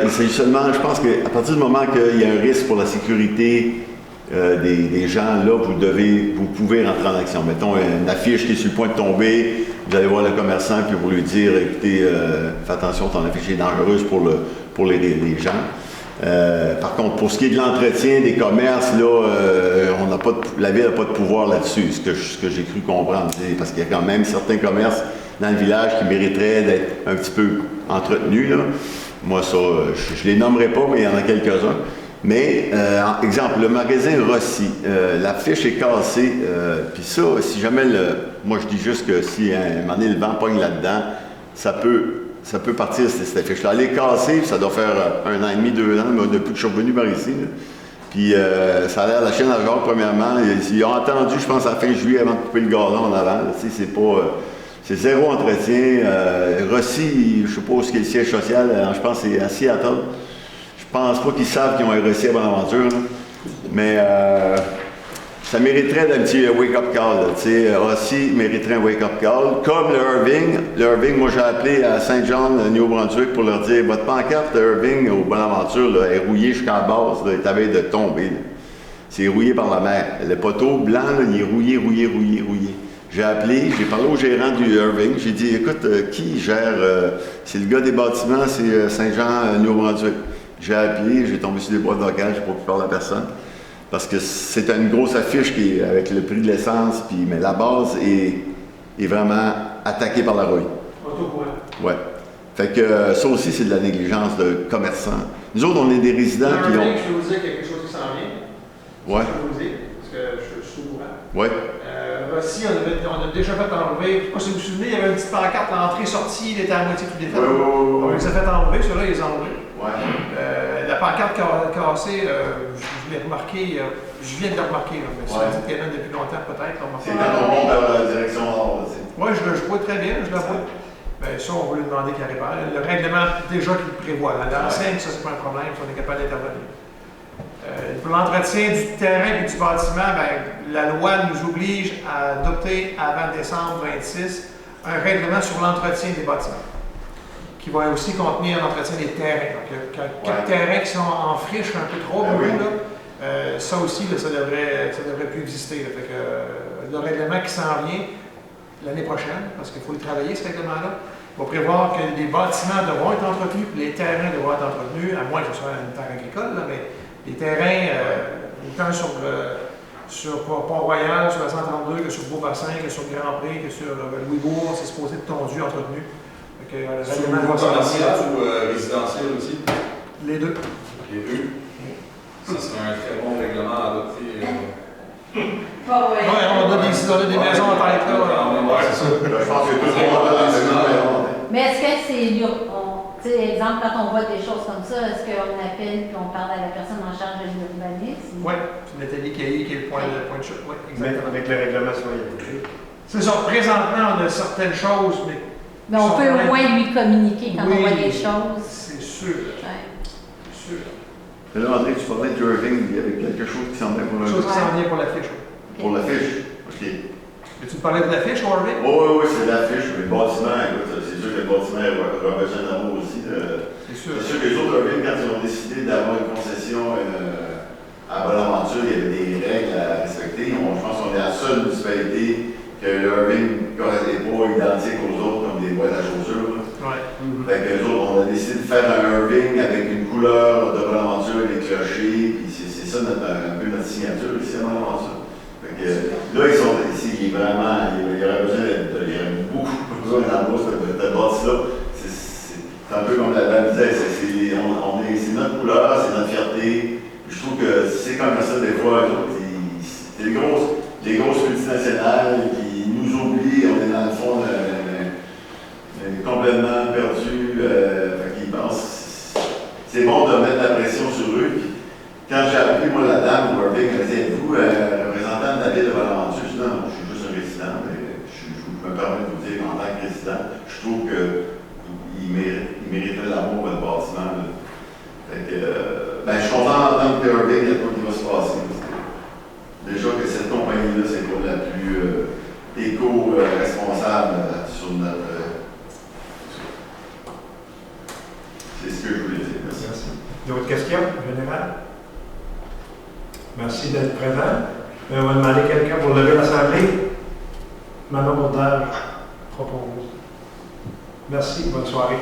il s'agit seulement, je pense qu'à partir du moment qu'il y a un risque pour la sécurité des gens, là, vous pouvez rentrer en action. Mettons une affiche qui est sur le point de tomber, vous allez voir le commerçant puis vous lui dire, écoutez, fais attention, ton affiche est dangereuse pour les gens. Par contre, pour ce qui est de l'entretien des commerces, là, la ville n'a pas de pouvoir là-dessus, ce que j'ai cru comprendre, parce qu'il y a quand même certains commerces dans le village qui mériteraient d'être un petit peu entretenus. Là. Moi, ça, je les nommerai pas, mais il y en a quelques-uns. Mais, exemple, le magasin Rossi, la fiche est cassée, puis ça, si jamais moi je dis juste que si un moment donné, le vent pogne là-dedans, ça peut partir cette affiche-là. Elle est cassée, ça doit faire 1 an et demi, 2 ans, mais depuis que je suis revenu par ici. Là. Puis ça a l'air, la chaîne à Jacques, premièrement, ils ont entendu, je pense, à la fin juillet, avant de couper le gazon en avant. C'est pas... c'est zéro entretien. Rossi, je ne sais pas où est le siège social, je pense que c'est à Seattle. Je pense pas qu'ils savent qu'ils ont un Rossi à Bonaventure. Là. Mais ça mériterait d'un petit wake-up call. Rossi mériterait un wake-up call. Comme le Irving. Le Irving, moi j'ai appelé à Saint-Jean, Nouveau-Brunswick, pour leur dire votre pancarte de Irving au Bonaventure là, est rouillée jusqu'à la base, là, est à veille de tomber. Là. C'est rouillé par la mer. Le poteau blanc, là, il est rouillé. J'ai appelé, j'ai parlé au gérant du Irving. J'ai dit écoute, qui gère c'est le gars des bâtiments, c'est Saint-Jean, Nouveau-Brunswick. J'ai appelé, j'ai tombé sur des boîtes vocales, je n'ai pas pu parler à personne. Parce que c'est une grosse affiche qui est avec le prix de l'essence, mais la base est vraiment attaquée par la rouille. Ouais. Fait que ça aussi, c'est de la négligence de commerçants. Nous autres, on est des résidents qui ont. Je peux vous dire quelque chose qui s'en vient. Ouais. Je peux vous dire, parce que je suis au courant. Ouais. Rossi, on a déjà fait enlever. Je ne sais pas si vous vous souvenez, il y avait une petite pancarte, l'entrée-sortie, il était à moitié tout défait. On les a fait enlever, ceux-là, ils les ont enlevés. Ouais. La pancarte cassée, je l'ai remarqué, je viens de le remarquer, là, mais ça dit qu'il y en a depuis longtemps peut-être. C'est quand on monte vers la direction nord. Oui, je le vois très bien, je le vois. Ben, ça, on va lui demander qu'il répare. Le règlement, déjà, qu'il le prévoit. Dans l'enceinte, ça, c'est pas un problème, si on est capable d'intervenir. Pour l'entretien du terrain et du bâtiment, ben, la loi nous oblige à adopter avant décembre 26 un règlement sur l'entretien des bâtiments, qui va aussi contenir l'entretien des terrains. Donc, il y a quelques terrains qui sont en friche un peu trop gros, ça aussi, là, ça devrait plus exister. Fait que, le règlement qui s'en vient l'année prochaine, parce qu'il faut le travailler, ce règlement-là, va prévoir que les bâtiments devront être entretenus, puis les terrains devront être entretenus, à moins que ce soit une terre agricole, là, mais les terrains, autant sur Port-Royal, sur la 132, que sur Beaubassin, que sur Grand-Prix, que sur Louisbourg, c'est supposé être tondu, entretenu. Sur le niveau commercial ou résidentiel aussi? Les deux. Les deux. Ça serait un très bon règlement à adopter. Oui, on a des maisons en tête là. C'est ça. Je pense que tout le monde a des maisons. Mais est-ce que c'est, exemple, quand on voit des choses comme ça, est-ce qu'on appelle et on parle à la personne en charge de l'urbanisme? Oui, c'est Nathalie Caillé qui est le point de chute. Oui, exactement. Avec le règlement sur les. C'est ça. Présentement, on a certaines choses, mais on peut au moins lui communiquer quand on voit des choses. C'est sûr. C'est sûr. Et là, André, tu parlais de Irving, il y avait quelque chose qui s'en vient pour le. Quelque chose qui s'en vient pour l'affiche. Pour l'affiche? OK. Mais tu me parlais de l'affiche, Irving? Oui, c'est l'affiche. Mais le bâtiment, écoute, c'est sûr que le bâtiment a besoin d'amour aussi. C'est sûr. C'est sûr que les autres Irving, quand ils ont décidé d'avoir une concession à Bonaventure, il y avait des règles à respecter. Je pense qu'on est la seule municipalité que l'Irving n'est pas identique aux autres comme des boîtes à chaussures. Ouais. Fait que les autres, on a décidé de faire un Irving avec une couleur de Bonaventure et des clochers. Puis c'est ça un peu notre signature ici à Bonaventure. Fait que là, ils sont ici, il y aurait besoin il y aurait beaucoup besoin d'amour de bâti-là. C'est un peu comme la dame disait, c'est notre couleur, c'est notre fierté. Je trouve que c'est comme ça des fois, c'est les grosses multinationales qui nous oublient, on est dans le fond complètement perdu. Ils pensent c'est bon de mettre la pression sur eux. Puis, quand j'ai appelé moi la dame au Irving, elle m'a dit êtes-vous représentant de la ville de Bonaventure? Je dis non, je suis juste un résident, mais je me permets de vous dire en tant que résident. président. Je trouve qu'il mériterait l'amour votre bâtiment. Là. Fait que, ben, je suis content d'entendre que il y a pas qui va se passer. Déjà que cette compagnie-là, c'est pas la plus éco-responsable sur notre. C'est ce que je voulais dire. Merci. Merci. D'autres questions, général? Merci d'être présent. On va demander quelqu'un pour lever l'Assemblée. Manon Bourdage propose. Merci, bonne soirée.